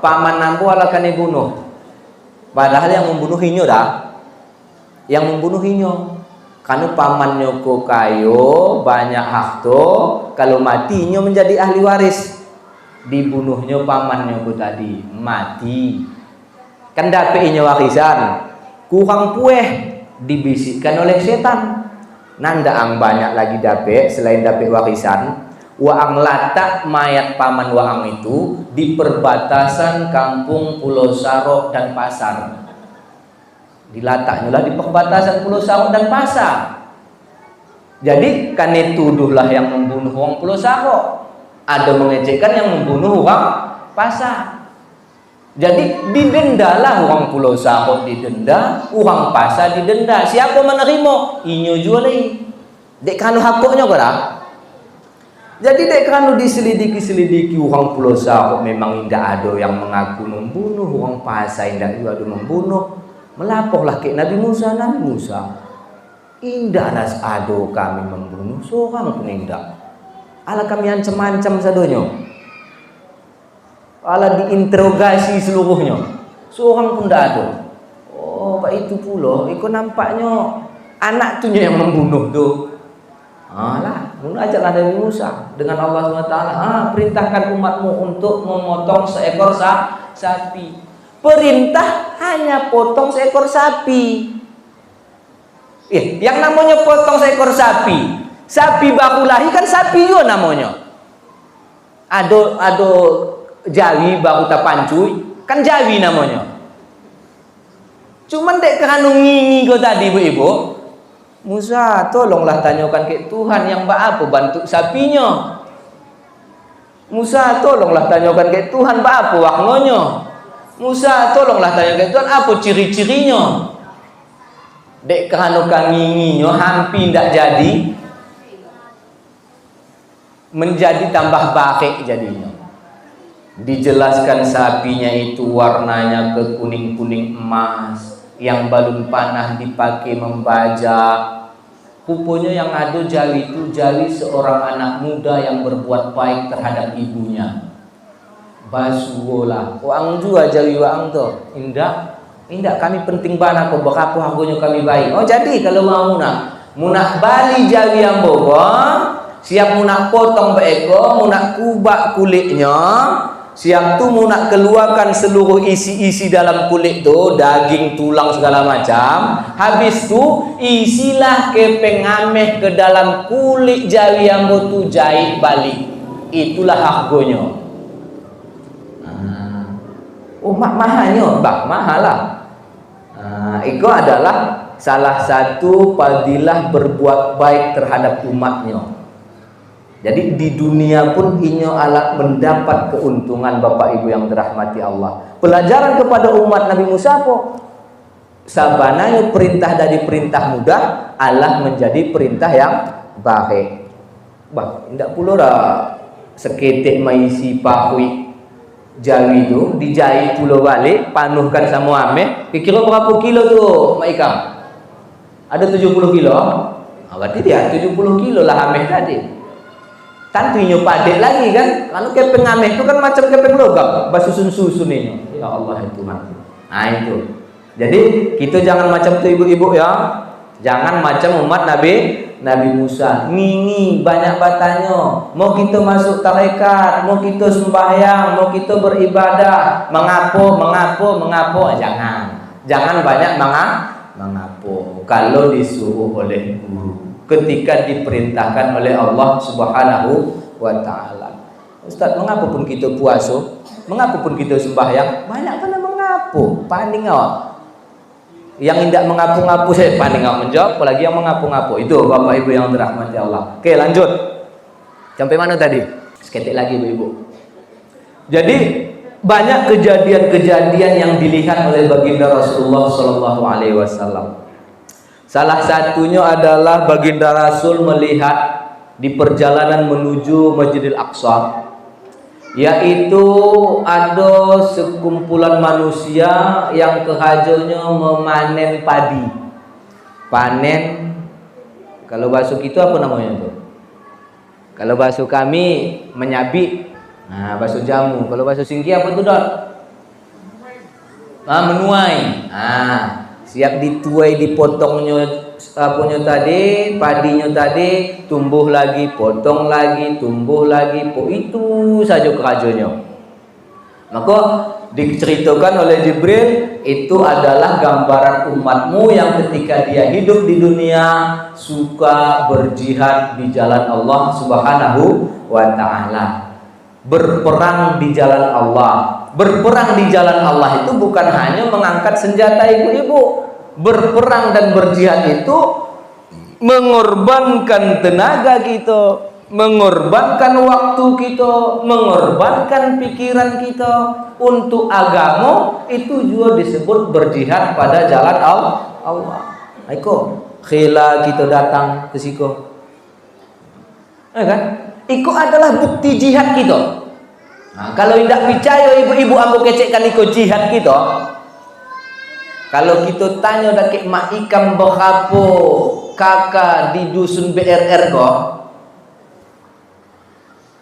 paman nampu alakan dibunuh. Padahal yang membunuh inyo dah. Yang membunuh inyo. Karena pamannya ko kayo banyak harta, kalau mati inyo menjadi ahli waris. Dibunuhnya pamannya ko tadi mati. Kan dapat inyo warisan. Kurang pueh dibisikkan oleh setan. Nanda ang banyak lagi dapat selain dapat warisan. Waang latak mayat paman waang itu di perbatasan kampung Pulau Sarok dan Pasar. Dilataknya lah di perbatasan Pulau Sarok dan Pasar. Jadi kan tuduhlah yang membunuh orang Pulau Sarok, ada mengecekkan yang membunuh orang Pasar. Jadi didendalah orang Pulau Sarok, didenda orang Pasar, didenda. Siapa menerima? Inyo jual lagi. Dek kanu hakoknya kau dah. Jadi dek kerana diselidiki orang Pulau Sarok memang tidak ada yang mengaku membunuh, orang Pasar tidak ada membunuh. Melaporlah ke Nabi Musa. Indah ras ada kami membunuh seorang pun indah. Ala kami ancam-ancam sadonyo. Ala diinterogasi seluruhnya. Seorang pun tidak ada. Oh, pak itu pula. Ikut nampaknya anak tunya yang membunuh tuh. Ajaklah Nabi Musa dengan Allah SWT. Perintahkan umatmu untuk memotong seekor sapi. Perintah hanya potong seekor sapi. Yang namanya potong seekor sapi, Sapi baru lahir kan sapi yo namanya. Ado jawi baru tapancuy kan jawi namanya. Cuman dek kerana ngingi kau tadi ibu-ibu, Musa tolonglah tanyakan ke Tuhan yang apa bantu sapinya. Musa tolonglah tanyakan ke Tuhan apa waknonya. Musa tolonglah tanyakan ke Tuhan apa ciri-cirinya. Dek kerana nginginya hampir tidak jadi, menjadi tambah baik jadinya. Dijelaskan sapinya itu warnanya ke kuning-kuning emas, yang balun panah dipakai membajak. Rupanya yang ada jawi itu jawi seorang anak muda yang berbuat baik terhadap ibunya. Basuola, wang juga jawi wang tu. Indah kami penting banget kok berapa harganya kami baik. Oh jadi kalau mau munak bali jawi yang bogor, siap munak potong beeko, munak kubak kulitnya. Siap tu munak keluarkan seluruh isi-isi dalam kulit tu, daging, tulang segala macam. Habis tu isilah ke pengameh ke dalam kulit jawi yang tu jahit balik. Itulah harganya. Oh mahalnya, mahal lah. Itu adalah salah satu fadilah berbuat baik terhadap umatnya. Jadi di dunia pun inyo alat mendapat keuntungan Bapak Ibu yang dirahmati Allah. Pelajaran kepada umat Nabi Musa apa? Sabananya perintah dari perintah mudah Allah menjadi perintah yang baik. Bah, tidak pula dah seketik maisi pahui jawi itu dijahit pula balik, panuhkan sama ameh. Kira berapa kilo tu Mak Ikam? Ada 70 kilo. Berarti dia 70 kilo lah ameh tadi. Tantunya padet lagi kan, kalau kepeng ameh itu kan macam kepeng logam, basusun-susun ini. Ya Allah itu mati. Nah itu. Jadi kita jangan macam tu ibu-ibu ya. Jangan macam umat Nabi Musa. Ngingi banyak batanya. Mau kita masuk tarekat, mau kita sembahyang, mau kita beribadah, mengapo. Jangan banyak mengapo. Kalau disuruh oleh guru. Ketika diperintahkan oleh Allah Subhanahu wa taala. Ustaz, mengapa pun kita puasa, mengapa pun kita sembahyang, banyak kan mengapu, paning awak. Yang tidak mengapu-ngapu saya paning awak menjawab, apalagi yang mengapu-ngapu. Itu Bapak Ibu yang dirahmati Allah. Oke, lanjut. Sampai mana tadi? Seketik lagi Ibu-ibu. Jadi banyak kejadian-kejadian yang dilihat oleh baginda Rasulullah sallallahu alaihi wasallam. Salah satunya adalah baginda Rasul melihat di perjalanan menuju Masjidil Aqsa, yaitu ada sekumpulan manusia yang kehajunya memanen padi. Panen, kalau bahasa kita apa namanya itu? Kalau bahasa kami menyabit. Nah, bahasa jamu. Kalau bahasa Singki apa itu, Dot? Menuai. Siap dituai, dipotongnya apunya tadi, padinya tadi, tumbuh lagi, potong lagi, tumbuh lagi, itu saja kerajanya. Maka diceritakan oleh Jibril, itu adalah gambaran umatmu yang ketika dia hidup di dunia suka berjihad di jalan Allah Subhanahu wa taala. Berperang di jalan Allah. Berperang di jalan Allah itu bukan hanya mengangkat senjata ibu-ibu. Berperang dan berjihad itu mengorbankan tenaga kita, mengorbankan waktu kita, mengorbankan pikiran kita untuk agama. Itu juga disebut berjihad pada jalan Allah. Iko khila kita datang ke siko, kan? Iko adalah bukti jihad kita. Nah, kalau tidak percaya ibu-ibu ambo kecekkan ikut jihad kita. Kalau kita tanya dakik Mak Ikam berapa kakak di dusun BRR kok?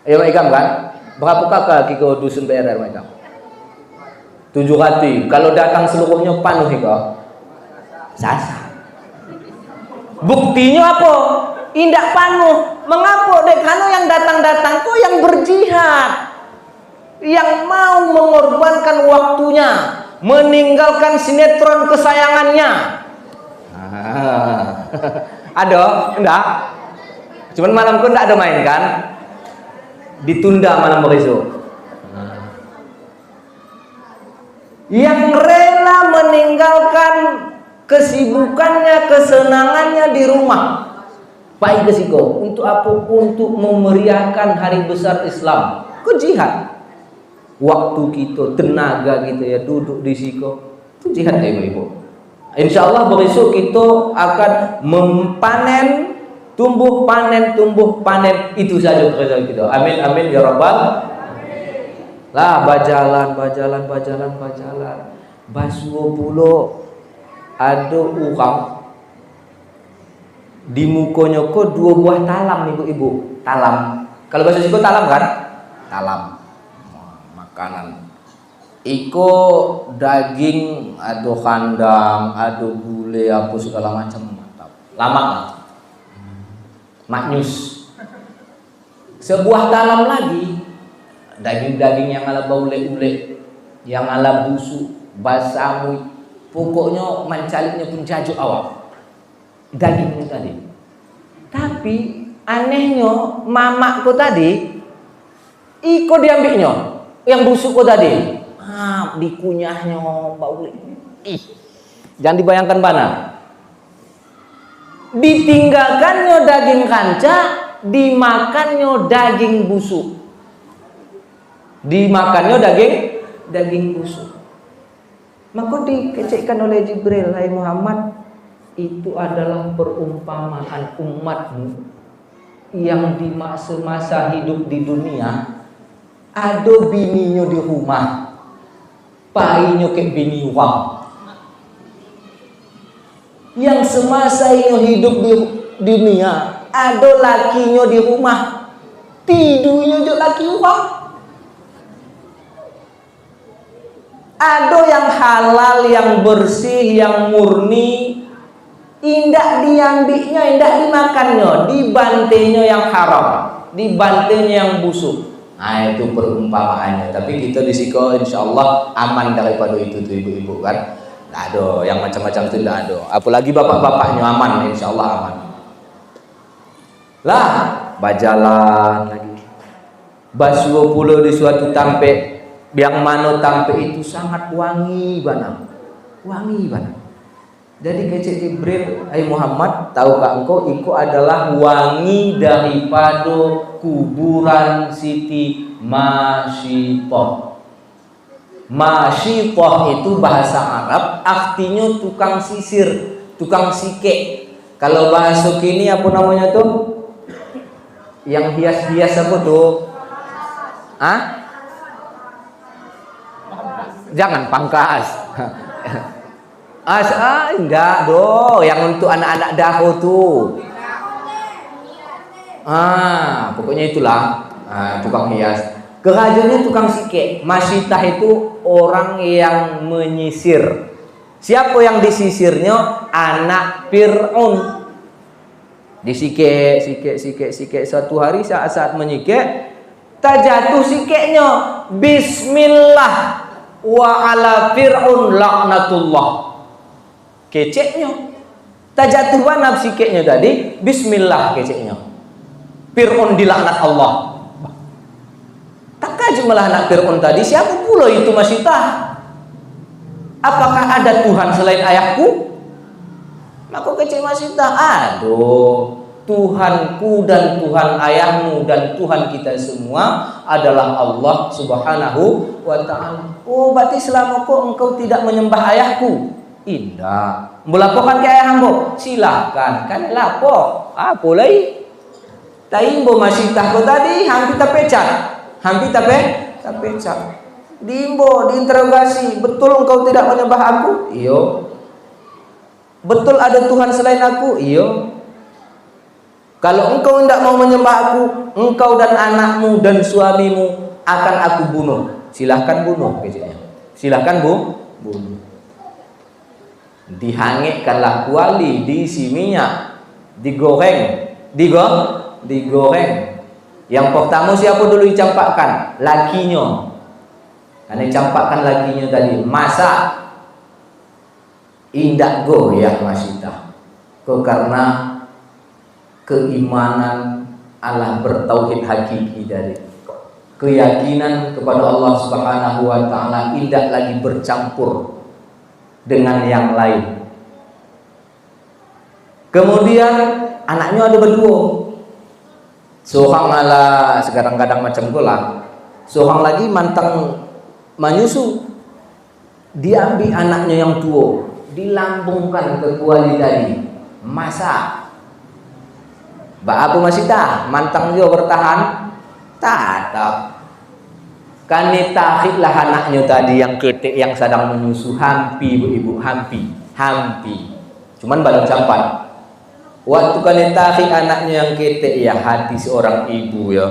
Ayo Mak Ikam kan? Berapa kakak kita dusun BRR Mak Ikam? 700. Kalau datang seluruhnya panuh kok? Sasa. Buktinya apa? Indak panuh. Mengapa? Dek karena yang datang-datang tuh yang berjihad, yang mau mengorbankan waktunya, meninggalkan sinetron kesayangannya. Ada? Enggak? Cuman malam pun tak ada main kan? Ditunda malam besok. Yang rela meninggalkan kesibukannya, kesenangannya di rumah. Baik kesiko. Untuk apa? Untuk memeriahkan hari besar Islam. Kau jihad. Waktu kita, tenaga kita ya duduk di siko. Itu jihad ya ibu-ibu. Insya Allah besok kita akan mempanen, tumbuh panen. Itu saja kerja kita. Amin amin ya rabbal. Lah bajalan. Basuh pulo ada orang di mukonya kok 2 buah talam ibu-ibu. Talam. Kalau bahasa Siko talam kan? Talam. Makanan. Iko daging, ada kandang, ada gulai, apa segala macam. Mantap. Lama lah. Maknyus. Sebuah talam lagi. Daging-daging yang ala baule-ule, yang ala busuk, basamui, pokoknya mencaliknya pun jajuk awak. Dagingnya tadi. Tapi anehnya mamakku tadi, iko diambilnya, yang busukku tadi. Dikunyahnya baule. Jangan dibayangkan mana. Ditinggalkannya daging kanca, dimakannya daging busuk. Dimakannya daging busuk. Maka dikecekkan oleh Jibril, hai Muhammad, itu adalah perumpamaan umatmu yang di masa hidup di dunia ada bininya di rumah, painya ke bini wang. Yang semasa hidup di dunia ada lakinya di rumah, tidurnya juga laki wang. Ada yang halal, yang bersih, yang murni, indak diambilnya, indak dimakannya, dibantainya yang haram, dibantainya yang busuk. Nah itu perumpamaannya. Tapi kita di Siko insya Allah aman daripada itu tuh ibu-ibu kan. Tidak ada yang macam-macam itu, tidak ada. Apalagi bapak-bapaknya aman, insya Allah aman. Lah bajalan lagi. Basuh pulau di suatu tampe, yang mana tampe itu sangat wangi banget. Jadi kecik Jibril, hai Muhammad, tahukah engkau itu adalah wangi daripada kuburan Siti Masyitoh. Masyitoh itu bahasa Arab, artinya tukang sisir, tukang sike. Kalau bahasa kini apa namanya tuh? Yang hias-hias apa tuh? Jangan pangkas. Enggak doh, yang untuk anak-anak daho tuh. Pokoknya itulah tukang hias. Kerajanya tukang sike. Masyitah itu orang yang menyisir. Siapa yang disisirnya? Anak Fir'aun. Disike. Suatu hari saat menyike, tajatuh sikeknya. Bismillah. Wa ala Fir'aun laknatullah. Keceknya. Tajatuh mana sikeknya tadi? Bismillah keceknya. Fir'aun dilaknat Allah. Tak jumlah anak Fir'aun tadi. Siapa pula itu Masyitah? Apakah ada Tuhan selain ayahku? Maka kecek Masyitah. Aduh, Tuhanku dan Tuhan ayahmu dan Tuhan kita semua adalah Allah Subhanahu wa ta'ala. Oh, berarti selama engkau tidak menyembah ayahku? Indah. Melaporkan ke ayah hamba? Silakan. Kan lapor. Apa lagi? Taimbo Masyitah kau tadi hampir terpecat. Diimbo, diinterogasi. Betul engkau tidak menyembah aku? Iyo. Betul ada Tuhan selain aku? Iyo. Kalau engkau tidak mau menyembah aku, engkau dan anakmu dan suamimu akan aku bunuh. Silahkan bunuh, silahkan bunuh. Dihangitkanlah kuali, diisi minyak, digoreng. Yang pertama siapa dulu dicampakkan? Lakinya. Karena dicampakkan lakinya tadi, masak. Indak goyah Masyitah. Karena keimanan, Allah bertauhid hakiki dari keyakinan kepada Allah Subhanahu wa taala, tidak lagi bercampur dengan yang lain. Kemudian anaknya ada berdua. Seorang ala sekarang-kadang macam gula. Seorang lagi mantang menyusu. Diambil anaknya yang tua, dilambungkan ke kuali tadi. Masak. Apa masih tak? Mantang dia bertahan? Tak. Kani takhidlah anaknya tadi yang ketik yang sedang menyusu. Hampi ibu, hampi. Cuman baru campan. Waktu kani takhid anaknya yang ketik, ya hati seorang ibu ya.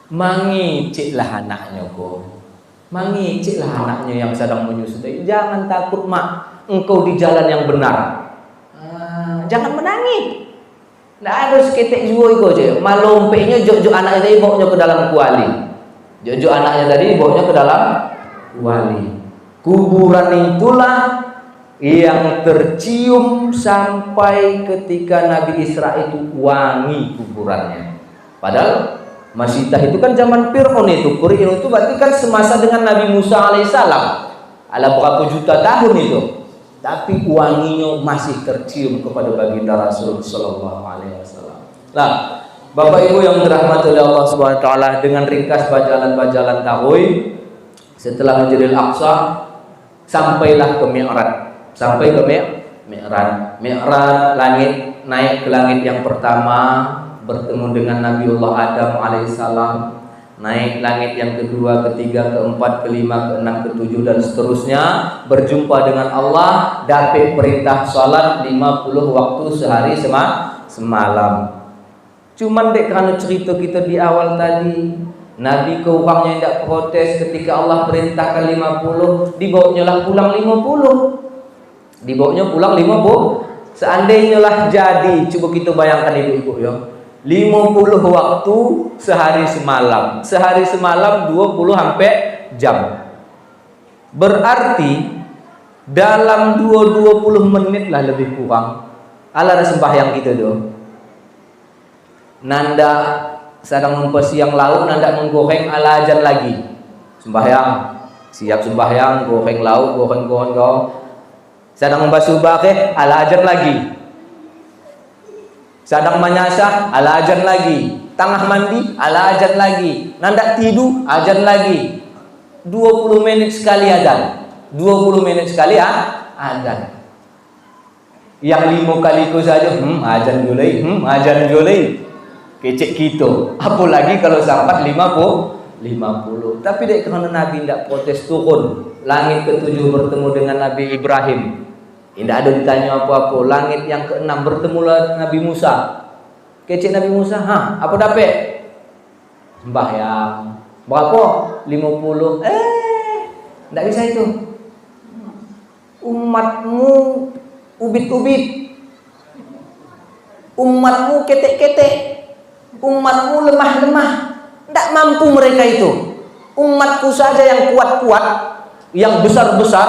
Mangiciklah anaknya kok. Mangiciklah anaknya yang sedang menyusu. Jangan takut mak, engkau di jalan yang benar. Jangan menangis. Nggak ada seketik jua iko je. Malompeknya jok anaknya tadi bawanya ke dalam kuali. Jok anaknya tadi bawanya ke dalam kuali. Kuburan itulah yang tercium sampai ketika Nabi Isra itu wangi kuburannya. Padahal Masyidah itu kan zaman Fir'aun itu. Fir'aun itu berarti kan semasa dengan Nabi Musa alaihissalam. Ala berapa juta tahun itu. Tapi wanginya masih tercium kepada baginda Rasul sallallahu alaihi wasallam. Nah, Bapak Ibu yang dirahmati oleh Allah Subhanahu wa taala, dengan ringkas bajalan-bajalan tahun setelah Masjidil Aqsa sampailah ke Mi'raj. Sampai ke Mi'raj. Mi'raj, langit, naik ke langit yang pertama, bertemu dengan Nabiullah Adam alaihissalam. Naik langit yang kedua, ketiga, keempat, kelima, keenam, ketujuh dan seterusnya, berjumpa dengan Allah, dapat perintah salat 50 waktu sehari semalam. Cuman dek karena cerita kita di awal tadi, Nabi ke orangnya tidak protes ketika Allah perintahkan 50, dibawanya lah pulang 50. Dibawanya pulang 50. Seandainya lah jadi, coba kita bayangkan ibu-ibu ya. 50 waktu sehari semalam. Sehari semalam 20 sampai jam. Berarti dalam 20 menit lah lebih kurang. Ala ada sembahyang kita tu. Nanda sedang mempersiang lauk, nanda menggoreng ala ajan lagi. Sembahyang, siap sembahyang, goreng lauk, goreng. Sedang membasuh bakeh, ala ajan lagi. Sedang menyasah, ala ajan lagi. Tengah mandi, ala ajan lagi. Nandak tidur, ajan lagi. 20 menit sekali adan. 20 menit sekali adan. Yang 5 kali ku saja, ajan julai. Kecek kita. Apalagi kalau sampai 50. Tapi dek kerana Nabi tidak protes, turun. Langit ke-7 bertemu dengan Nabi Ibrahim. Tidak ada ditanya apa-apa. Langit yang ke-6 bertemulah Nabi Musa. Kecek Nabi Musa, apa dapat? Sembahyang. Berapa? 50. Tidak bisa itu. Umatmu ubit-ubit. Umatmu ketek-ketek. Umatmu lemah-lemah. Tidak mampu mereka itu. Umatku saja yang kuat-kuat, yang besar-besar,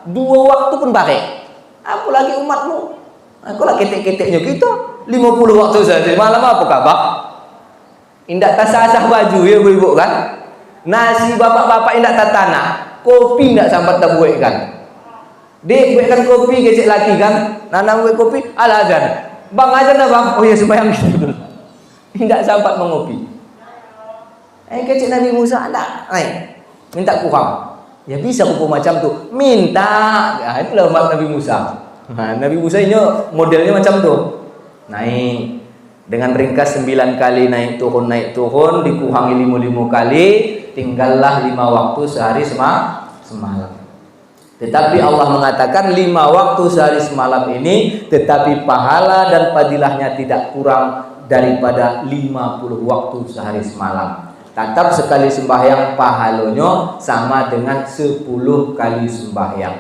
2 waktu pun pakai. Apalagi umatmu. Aku lah ketek-keteknya kita 50 waktu saja. Malam apa kabar? Indak tasah-asah baju ya ibu-ibu kan. Nasi bapak-bapak indak tatana. Kopi indak sampai tak buat kan. Dek buatkan kopi kecil lagi kan. Nanang buat kopi ala ajan. Bang ajan dah bang. Oh ya sembahyang gitu dulu. Indak sampai mengopi. Kecil Nabi Musa anda. Minta kurang. Ya bisa kupu macam tu. Minta. Ya, itulah umat Nabi Musa. Nabi Musa ini modelnya macam tu. Naik. Dengan ringkas 9 kali naik turun, dikurangi 5 kali. Tinggallah 5 waktu sehari semalam. Tetapi Allah mengatakan 5 waktu sehari semalam ini, tetapi pahala dan fadilahnya tidak kurang daripada 50 waktu sehari semalam. Tetap sekali sembahyang pahalanya sama dengan 10 kali sembahyang.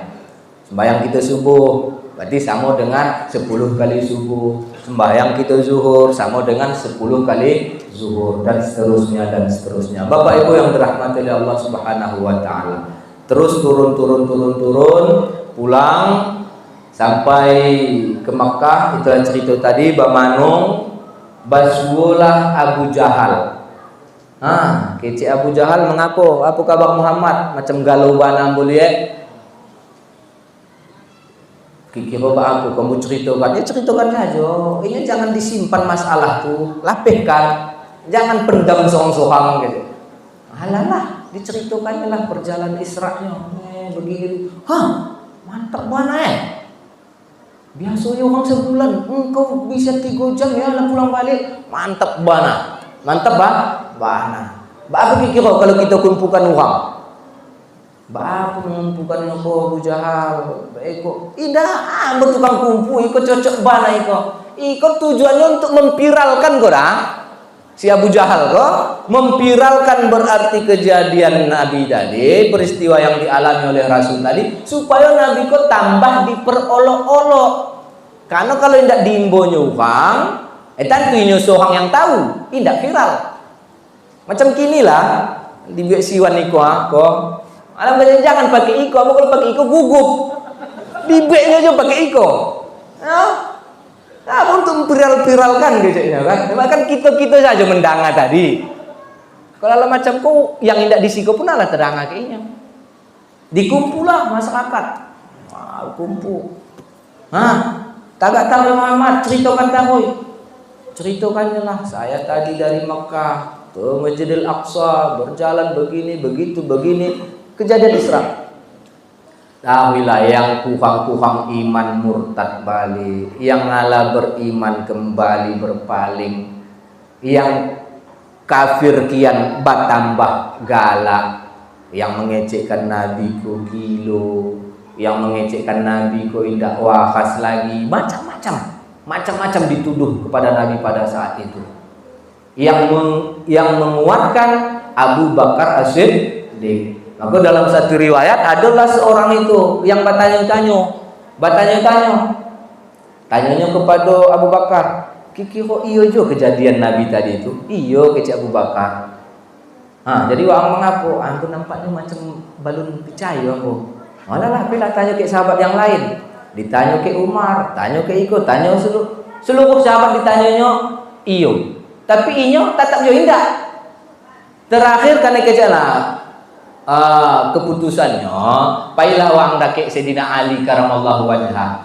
Sembahyang kita subuh berarti sama dengan 10 kali subuh. Sembahyang kita zuhur sama dengan 10 kali zuhur, dan seterusnya. Bapak Ibu yang dirahmati oleh Allah Subhanahu wa taala. Terus turun pulang sampai ke Makkah. Itulah cerita tadi Bamanung basulah Abu Jahal. Kece Abu Jahal mengaku, apa kabar Muhammad? Macam galau bana boleh. Kira apa kamu ceritakan? Ya ceritakan saja. Ini jangan disimpan masalah tuh, lapihkan. Jangan pendam sorang-sorang gitu. Alah, diceritakan lah perjalanan Isra-nya. Begini. Mantap bana. Biasanya orang sebulan, engkau bisa 3 jam ya lah pulang balik. Mantap bana. Mantap bana. Apa kira kalau kita kumpulkan uang? Apa mengumpulkan Abu Jahal? Iko indah, bertukang kumpul. Iko cocok bana Iko tujuannya untuk memviralkan kau dah. Si Abu Jahal kok memviralkan berarti kejadian Nabi tadi, peristiwa yang dialami oleh Rasul tadi, supaya Nabi kok tambah diperolok-olok. Karena kalau tidak diimbonyo orang, tentunya seorang yang tahu, tidak viral. Macam kini lah di siwan iko kok. Alam jangan pakai iko, kalau pakai iko gugup. Di B-nya aja pakai iko. Untuk viral-viralkan gitu kan. Kan kita saja mendanga tadi. Kalau macam kau yang tidak disiko pun ala terdanga kayaknya. Dikumpulah masyarakat. Kumpul. Tagak tahu Muhammad ceritakan tahu. Ceritakannya lah. Saya tadi dari Mekah ke Masjidil Aqsa berjalan begini begitu begini. Kejadian Isra. Tahuilah yang kurang-kurang iman murtad balik, yang ngalah beriman kembali berpaling, yang kafir kian bertambah galak, yang mengecekkan Nabi ko gilo, yang mengecekkan Nabi ko indah wahas lagi, macam-macam dituduh kepada Nabi pada saat itu. Yang menguatkan Abu Bakar As-Siddiq. Maka dalam satu riwayat adalah seorang itu yang tanyanya kepada Abu Bakar, kira iyo jo kejadian Nabi tadi itu, iyo kecik Abu Bakar. Jadi orang mengaku, aku nampaknya macam balon percaya aku. Malah pilih tanya ke sahabat yang lain, ditanya ke Umar, tanya ke Iko, tanya seluruh sahabat ditanyanya iyo, tapi iyo tetap jo indah. Terakhir karena kejalah keputusannya pailah wang dakek Sayyidina Ali karamallahu wajhah.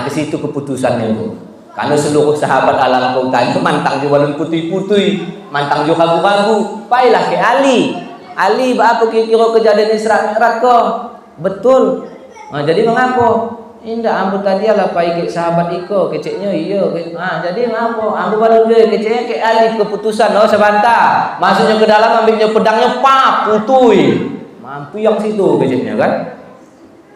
Ke situ keputusannya itu. Karena seluruh sahabat alam kau tanya mantang juga balon putih-putih, mantang juga ragu-ragu. Pailah ke Ali. Ali apa kira kejadian Isra Mi'raj kok? Betul. Jadi mengaku indah ambu tadi ala pai ke sahabat iko keceknya iyo. Jadi mengaku ambu balon dia keceknya ke Ali keputusan sebantah. Masuknya ke dalam ambilnya pedangnya putui. Mampu yang situ keceknya kan.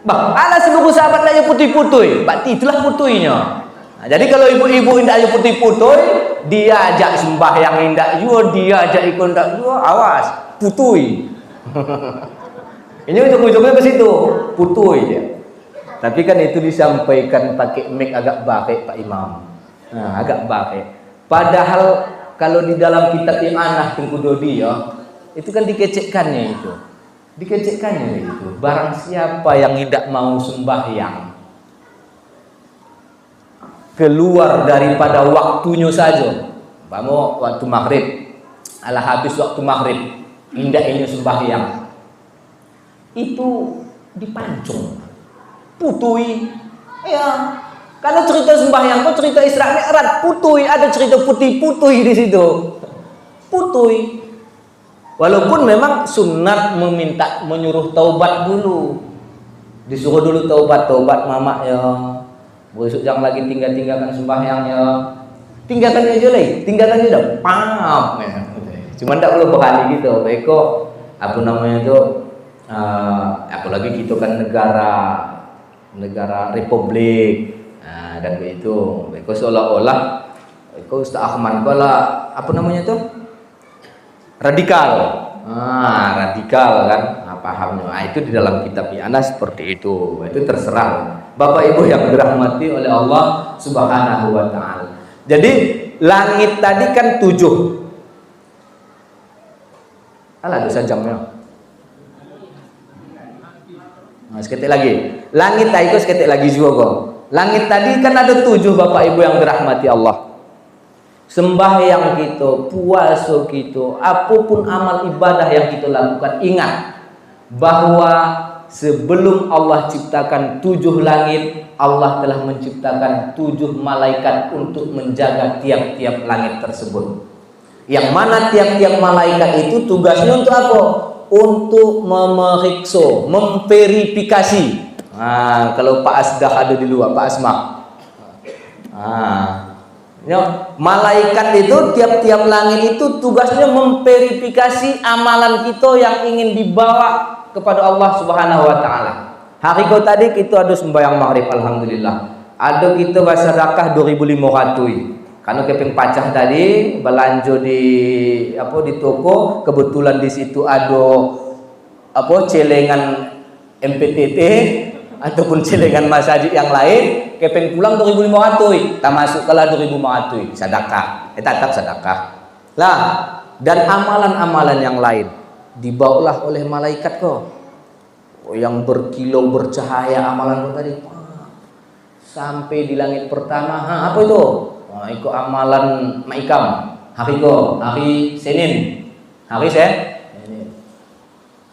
Ala seluruh sahabat aja putih-putih. Berarti itulah putuinya. Jadi kalau ibu-ibu indah aja putih-putih, dia ajak sembahyang indah juga, dia ajak ikut indah juga, awas putui. Ini ujung-ujungnya ke situ, putui dia. Tapi kan itu disampaikan pakai mic agak baik Pak Imam. Agak baik. Padahal kalau di dalam kitab Imanah Tengku dia, itu kan dikecekkannya itu. Barang siapa yang tidak mau sembahyang keluar daripada waktunya saja, waktu maghrib, habis waktu maghrib, indah ini sembahyang, itu dipancung, putui, ya. Karena cerita sembahyang kok cerita Isra Mi'raj putui, ada cerita putih-putih di situ, putui. Walaupun memang sunat menyuruh taubat dulu, disuruh dulu taubat mama ya, besok jangan lagi tinggalkan sembahyangnya, tinggalkan aja udah pam, cuman tidak perlu berani gitu, beko apa namanya itu, apalagi kita kan negara republik, dan begitu, beko seolah-olah, beko Ustaz Ahmad kala apa namanya itu? Radikal kan, pahamnya. Itu di dalam kitab Imanah seperti itu. Itu terserah Bapak Ibu yang dirahmati oleh Allah Subhanahu wa taala. Jadi langit tadi kan 7. Dosa jamnya. Seketik lagi. Langit tadi seketik lagi juga kok. Langit tadi kan ada 7 Bapak Ibu yang dirahmati Allah. sembahyang kita, puasa kita, apapun amal ibadah yang kita lakukan, ingat bahwa sebelum Allah ciptakan 7 langit, Allah telah menciptakan 7 malaikat untuk menjaga tiap-tiap langit tersebut. Yang mana tiap-tiap malaikat itu tugasnya untuk apa? Untuk memeriksa, memverifikasi. Nah, kalau Pak Asdah ada di luar, Pak Asma. Malaikat itu tiap-tiap langit itu tugasnya memverifikasi amalan kita yang ingin dibawa kepada Allah Subhanahu wa taala. Hari kau tadi kita ada sembahyang maghrib, alhamdulillah. Ada kita bersedekah 2.500. Karena keping pacah tadi belanja di toko, kebetulan di situ ada celengan MPTT ataupun celengan masjid yang lain, keping pulang 2.500, tak masuk kalah 2.500 sedekah. Tetap sedekah. Lah, dan amalan-amalan yang lain dibawalah oleh malaikat kok. Yang berkilau bercahaya amalan kau tadi. Sampai di langit pertama, apa itu? Ikut amalan Maikam. Hari Senin. Senin.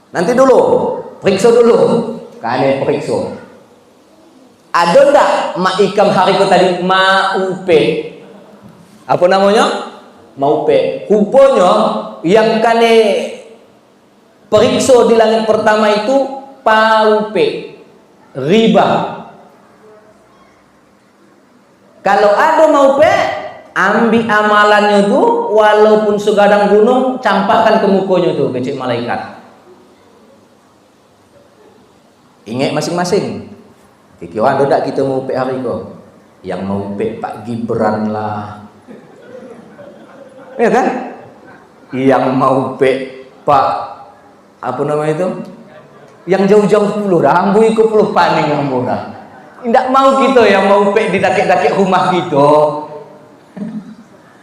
Nanti dulu, periksa dulu. Kalian periksa. Ada enggak Maikam hari tadi Maupe? Apa namanya? Maupe. Rupanya yang kalian periksa di langit pertama itu Paupe. Riba. Kalau ada Maupe, ambil amalannya tuh, walaupun segadang gunung, campakkan ke mukanya tuh, kecil malaikat. Ingat masing-masing. Kira ada tak kita mau hari kau? Yang mau Pak Gibran lah, ya kan? Yang mau Pak apa namanya itu? Yang jauh-jauh dulu, rambu ikut puluh paning rambu dah. Tidak mau kita yang mau di dakik-dakik rumah gitu.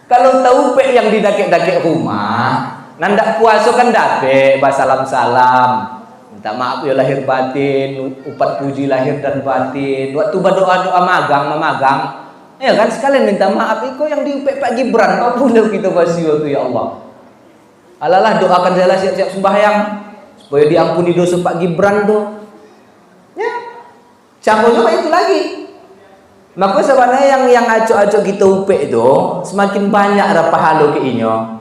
Kalau tahu yang di dakik-dakik rumah, nandak puasa kan dape, basalam-salam. Minta maaf ya lahir batin, upat puji lahir dan batin. Waktu berdoa-doa magang, ya kan sekalian minta maaf. Iko yang diupek Pak Gibran, kau boleh kita basio tu ya Allah. Alalah doakan saya siap-siap sembahyang supaya diampuni dosa Pak Gibran tuh. Ya, cakap itu lagi. Maka sebenarnya yang acok-acok kita upek itu semakin banyak ada pahala ke inyo.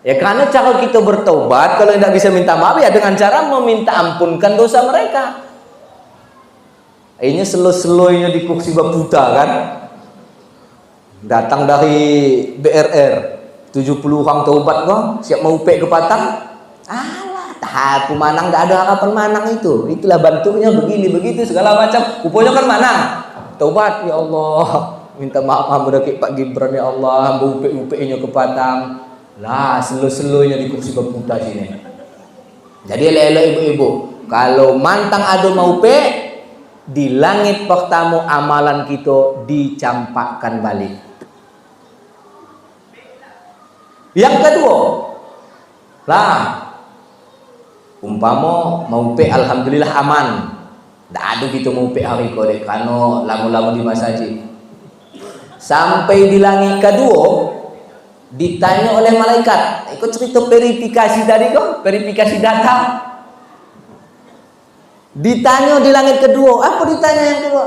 Ya karena cara kita bertobat, kalau tidak bisa minta maaf ya dengan cara meminta ampunkan dosa mereka. Ini selo-selonya di kursi baputa kan. Datang dari BRR 70 orang taubat kok, siap mau upek ke Patang. Alah, aku manang tidak ada harapan manang itu. Itulah bentuknya begini begitu segala macam. Rupanya kan manang. Taubat ya Allah. Minta maaf hamba Pak Gibran ya Allah, hamba upek-upeknya ke Patang. Lah selo-selonya di kursi baputa sini. Jadi elok-elok ibu-ibu, kalau mantang ada mau di langit pertama amalan kita dicampakkan balik. Yang kedua, lah umpama mau alhamdulillah aman. Tak ada kita mau hari kode karena lama-lama di masjid. Sampai di langit kedua ditanya oleh malaikat, ikut cerita verifikasi tadi kok, verifikasi data. Ditanya di langit kedua, apa ditanya yang kedua?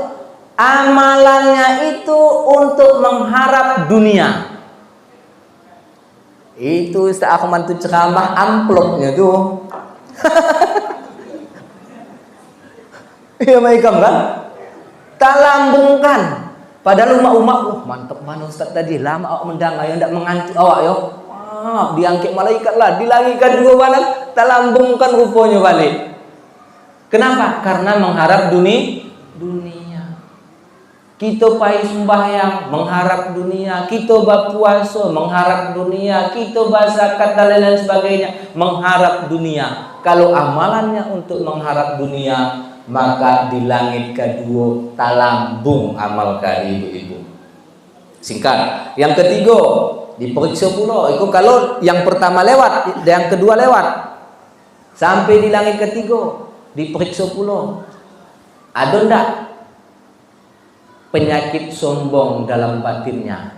Amalannya itu untuk mengharap dunia. Itu Ustaz Ahmad tuh ceramah amplopnya tuh. Iya maikam kan? Tak lambungkan. Padahal umat-umat, mantap mana Ustaz tadi, lama awak mendengar yang tidak mengantuk awak yo. Diangkat malaikat lah, dilangitkan dua badan, tak lambungkan rupanya balik. Kenapa? Karena mengharap dunia. Kita pai sembahyang, mengharap dunia. Kita berpuasa, mengharap dunia. Kita berzakat dan lain sebagainya, mengharap dunia. Kalau amalannya untuk mengharap dunia, maka di langit kedua talambung amal kali ibu-ibu. Singkat. Yang ketiga diperiksa pula. Itu kalau yang pertama lewat, yang kedua lewat, sampai di langit ketiga diperiksa pula. Ada ndak penyakit sombong dalam batinnya?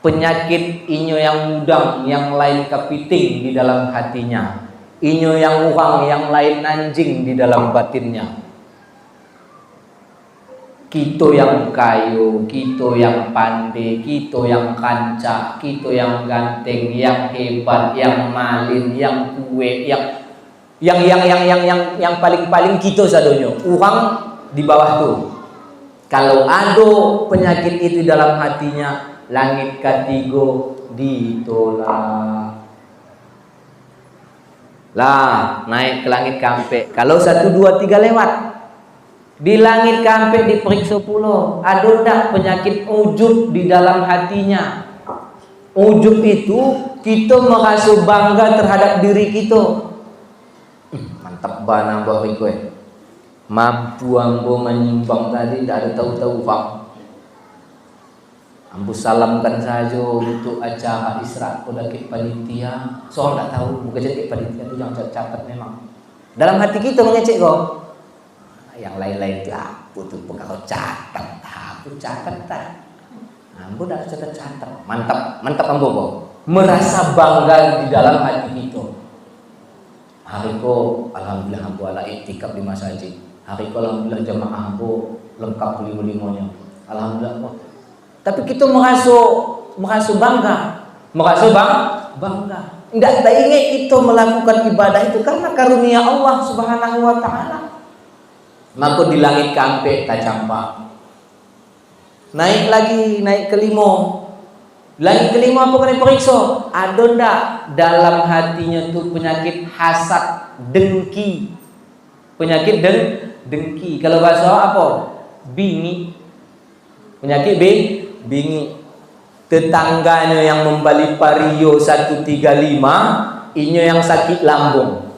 penyakit inyo yang mudang, yang lain kepiting di dalam hatinya, inyo yang urang, yang lain anjing di dalam batinnya. Kita yang kayu, kita yang pandai, kita yang kancak, kita yang ganteng, yang hebat, yang malin, yang kue, yang paling kita sadonyo. Urang di bawah tuh. Kalau ada penyakit itu dalam hatinya, langit ketiga ditolak. Lah, naik ke langit kampe. Kalau 1, 2, 3 lewat, di langit kampe diperiksa pulau, ada ndak penyakit ujub di dalam hatinya. Ujub itu kita merasa bangga terhadap diri kita. Mantap banget bawa gue. Mampu ambo menyumbang tadi, tidak ada tahu-tahu bang. Ambo salamkan saja untuk acara Isra pada ke panitia. Soal tak tahu, bukan jadi panitia itu jangan catat memang. Dalam hati kita mengecek kok. Yang lain-lain itu aku tuh pegawai catat, aku catat tak. Ambo dah catat. Mantap ambo kok. Merasa bangga di dalam hati kita. Hari ko alhamdulillah ambo ala iktikaf di masjid. Hari ko alhamdulillah jamaah ambo lengkap lima-limanya. Alhamdulillah. Tapi kita merasa bangga. Bangga. Tidak ingat kita melakukan ibadah itu karena karunia Allah Subhanahu wa taala. Maka di langit kampe tak campak. Naik kelima. Langit kelima apa kena periksa? Ada ndak dalam hatinya tuh penyakit hasad, dengki. Penyakit dengki. Kalau bahasa apa? Bingi. Penyakit bingi. Tetangganya yang membali Vario 135, inyo yang sakit lambung.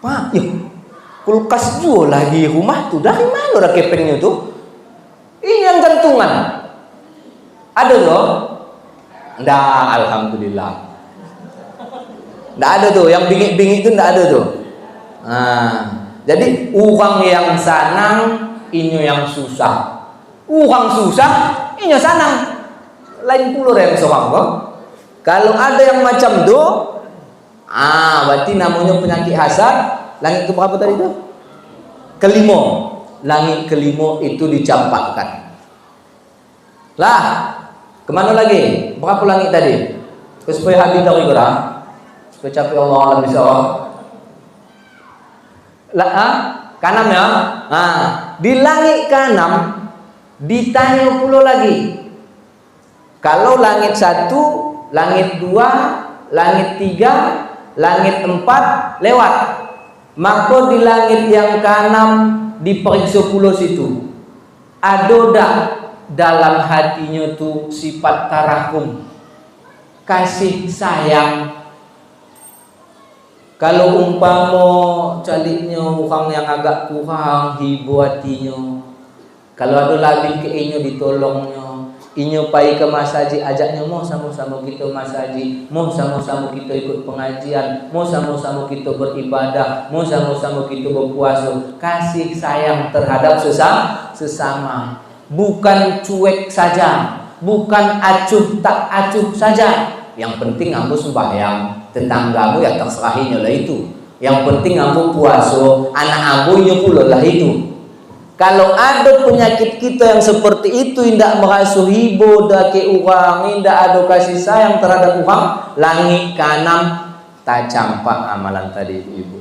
Pak, kulkas jual lagi rumah tuh, dari mana orang kepengnya tuh? Ini yang gantungan. Ada loh? Nggak, alhamdulillah. Nggak ada tuh, yang bingit-bingit itu nggak ada tuh. Nah, jadi uang yang sanang, inyo yang susah. Uang susah, inyo sanang. Lain puluh yang soang kok. Kalau ada yang macam itu, berarti namanya penyakit hasad. Langit ke berapa tadi itu? Kelima. Langit kelima itu dicampakkan. Lah, kemana lagi? Berapa langit tadi? Supaya habis dari kita. Supaya capek Allah alam bisa. Lah, kanan ya. Di langit kanan ditanya pula lagi. Kalau langit 1, langit 2, langit 3, langit 4 lewat. Maka di langit yang kanan diperiksa pulau situ. Ada dak dalam hatinya tuh sifat tarakum, kasih sayang. Kalau umpama caliknya orang yang agak kurang hibuatinya, kalau ada labing ke inyo ditolongnya, inyo pai ke masjid ajaknya, mau sama-sama kita masjid, mau sama-sama kita ikut pengajian, mau sama-sama kita beribadah, mau sama-sama kita berpuasa. Kasih sayang terhadap sesama, bukan cuek saja, bukan acuh tak acuh saja. Yang penting kamu sembahyang, tetanggamu ya terserahinya lah itu. Yang penting kamu puasa, anak ambunya pula lah itu. Kalau ada penyakit kita yang seperti itu, tidak merasa hibo dake orang, tidak ada kasih sayang terhadap orang, langit kanan tak campak amalan tadi ibu.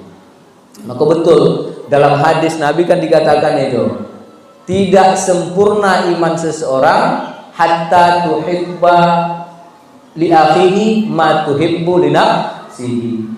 Maka betul dalam hadis Nabi kan dikatakan itu, tidak sempurna iman seseorang hatta tuhibba li akhihi ma tuhibbu li nafsihi.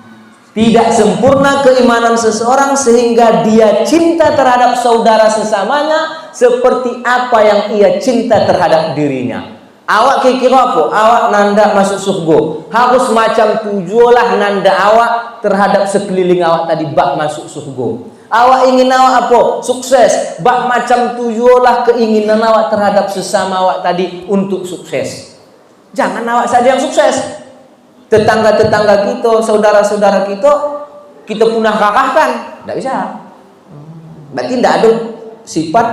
Tidak sempurna keimanan seseorang sehingga dia cinta terhadap saudara sesamanya seperti apa yang ia cinta terhadap dirinya. Awak kira apa? Awak nanda masuk surga. Harus macam tujulah nanda awak terhadap sekeliling awak tadi bak masuk surga. Awak ingin awak apa? Sukses. Bak macam tujulah keinginan awak terhadap sesama awak tadi untuk sukses. Jangan awak saja yang sukses. Tetangga-tetangga kita, saudara-saudara kita punah kakahkan, tidak bisa. Berarti tidak ada sifat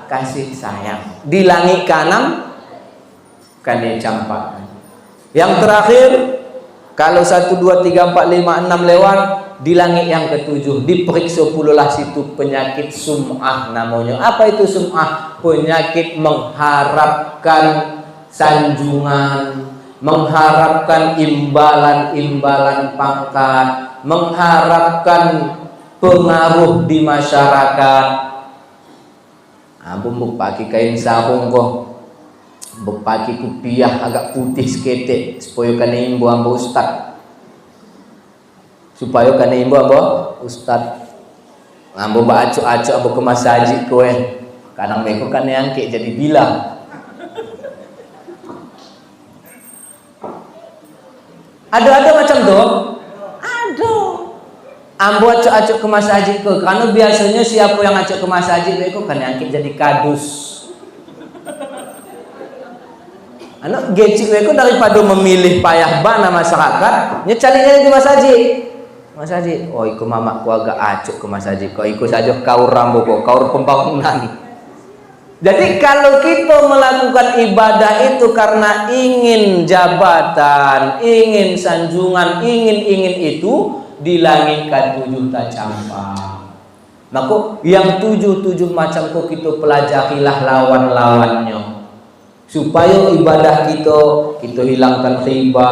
kasih sayang. Di langit kanan kane campak. Yang terakhir, kalau 1, 2, 3, 4, 5, 6 lewat, di langit yang ketujuh diperiksa pululah situ penyakit sum'ah namanya. Apa itu sum'ah? Penyakit mengharapkan sanjungan, mengharapkan imbalan-imbalan pangkat, mengharapkan pengaruh di masyarakat. Buk pakai kain sarung kok, buk pakai kupiah agak putih seketek supaya kena imbu amba ustad, supaya kena imbu amba ustad. Amba acuk-acuk amba kemas saji kowe, kadang mereka kan angke jadi bilang. Ada macam tu, ada. Ambo acuk-acuk ke masjid ke, karena biasanya siapa yang acuk ke masjid itu kan angkit jadi kadus. Anak gecik itu daripada memilih payah bana masyarakat, nyecari di masjid. Masjid, oh iku mamakku agak acuk ke masjid, kau ikut saja kaur rambo kaur pembangunan. Jadi kalau kita melakukan ibadah itu karena ingin jabatan, ingin sanjungan, ingin itu, di langit ke-7 tak campak. Maka yang 7 macam kok kita pelajarilah lawan-lawannya, supaya ibadah kita hilangkan riba,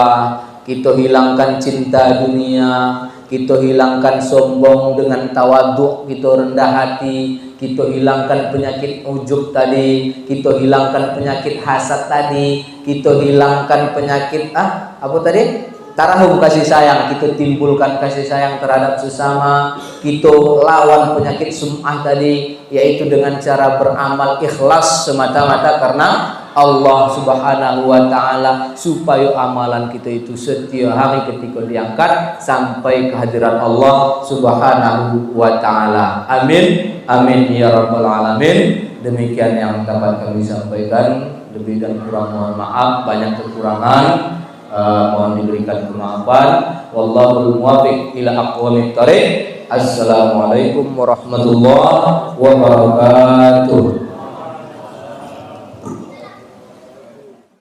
kita hilangkan cinta dunia, kita hilangkan sombong dengan tawaduk, kita rendah hati, kita hilangkan penyakit ujub tadi, kita hilangkan penyakit hasad tadi, kita hilangkan penyakit apa tadi? Tarahum, kasih sayang, kita timbulkan kasih sayang terhadap sesama, kita lawan penyakit sum'ah tadi, yaitu dengan cara beramal ikhlas semata-mata karena Allah Subhanahu wa ta'ala, supaya amalan kita itu setiap hari ketika diangkat sampai kehadiran Allah Subhanahu wa ta'ala. Amin, amin ya rabbal alamin. Demikian yang dapat kami sampaikan, lebih dan kurang mohon maaf, banyak kekurangan, mohon diberikan kemaafan. Wallahul muwaffiq ila aqwamit thariq. Assalamualaikum warahmatullahi wabarakatuh.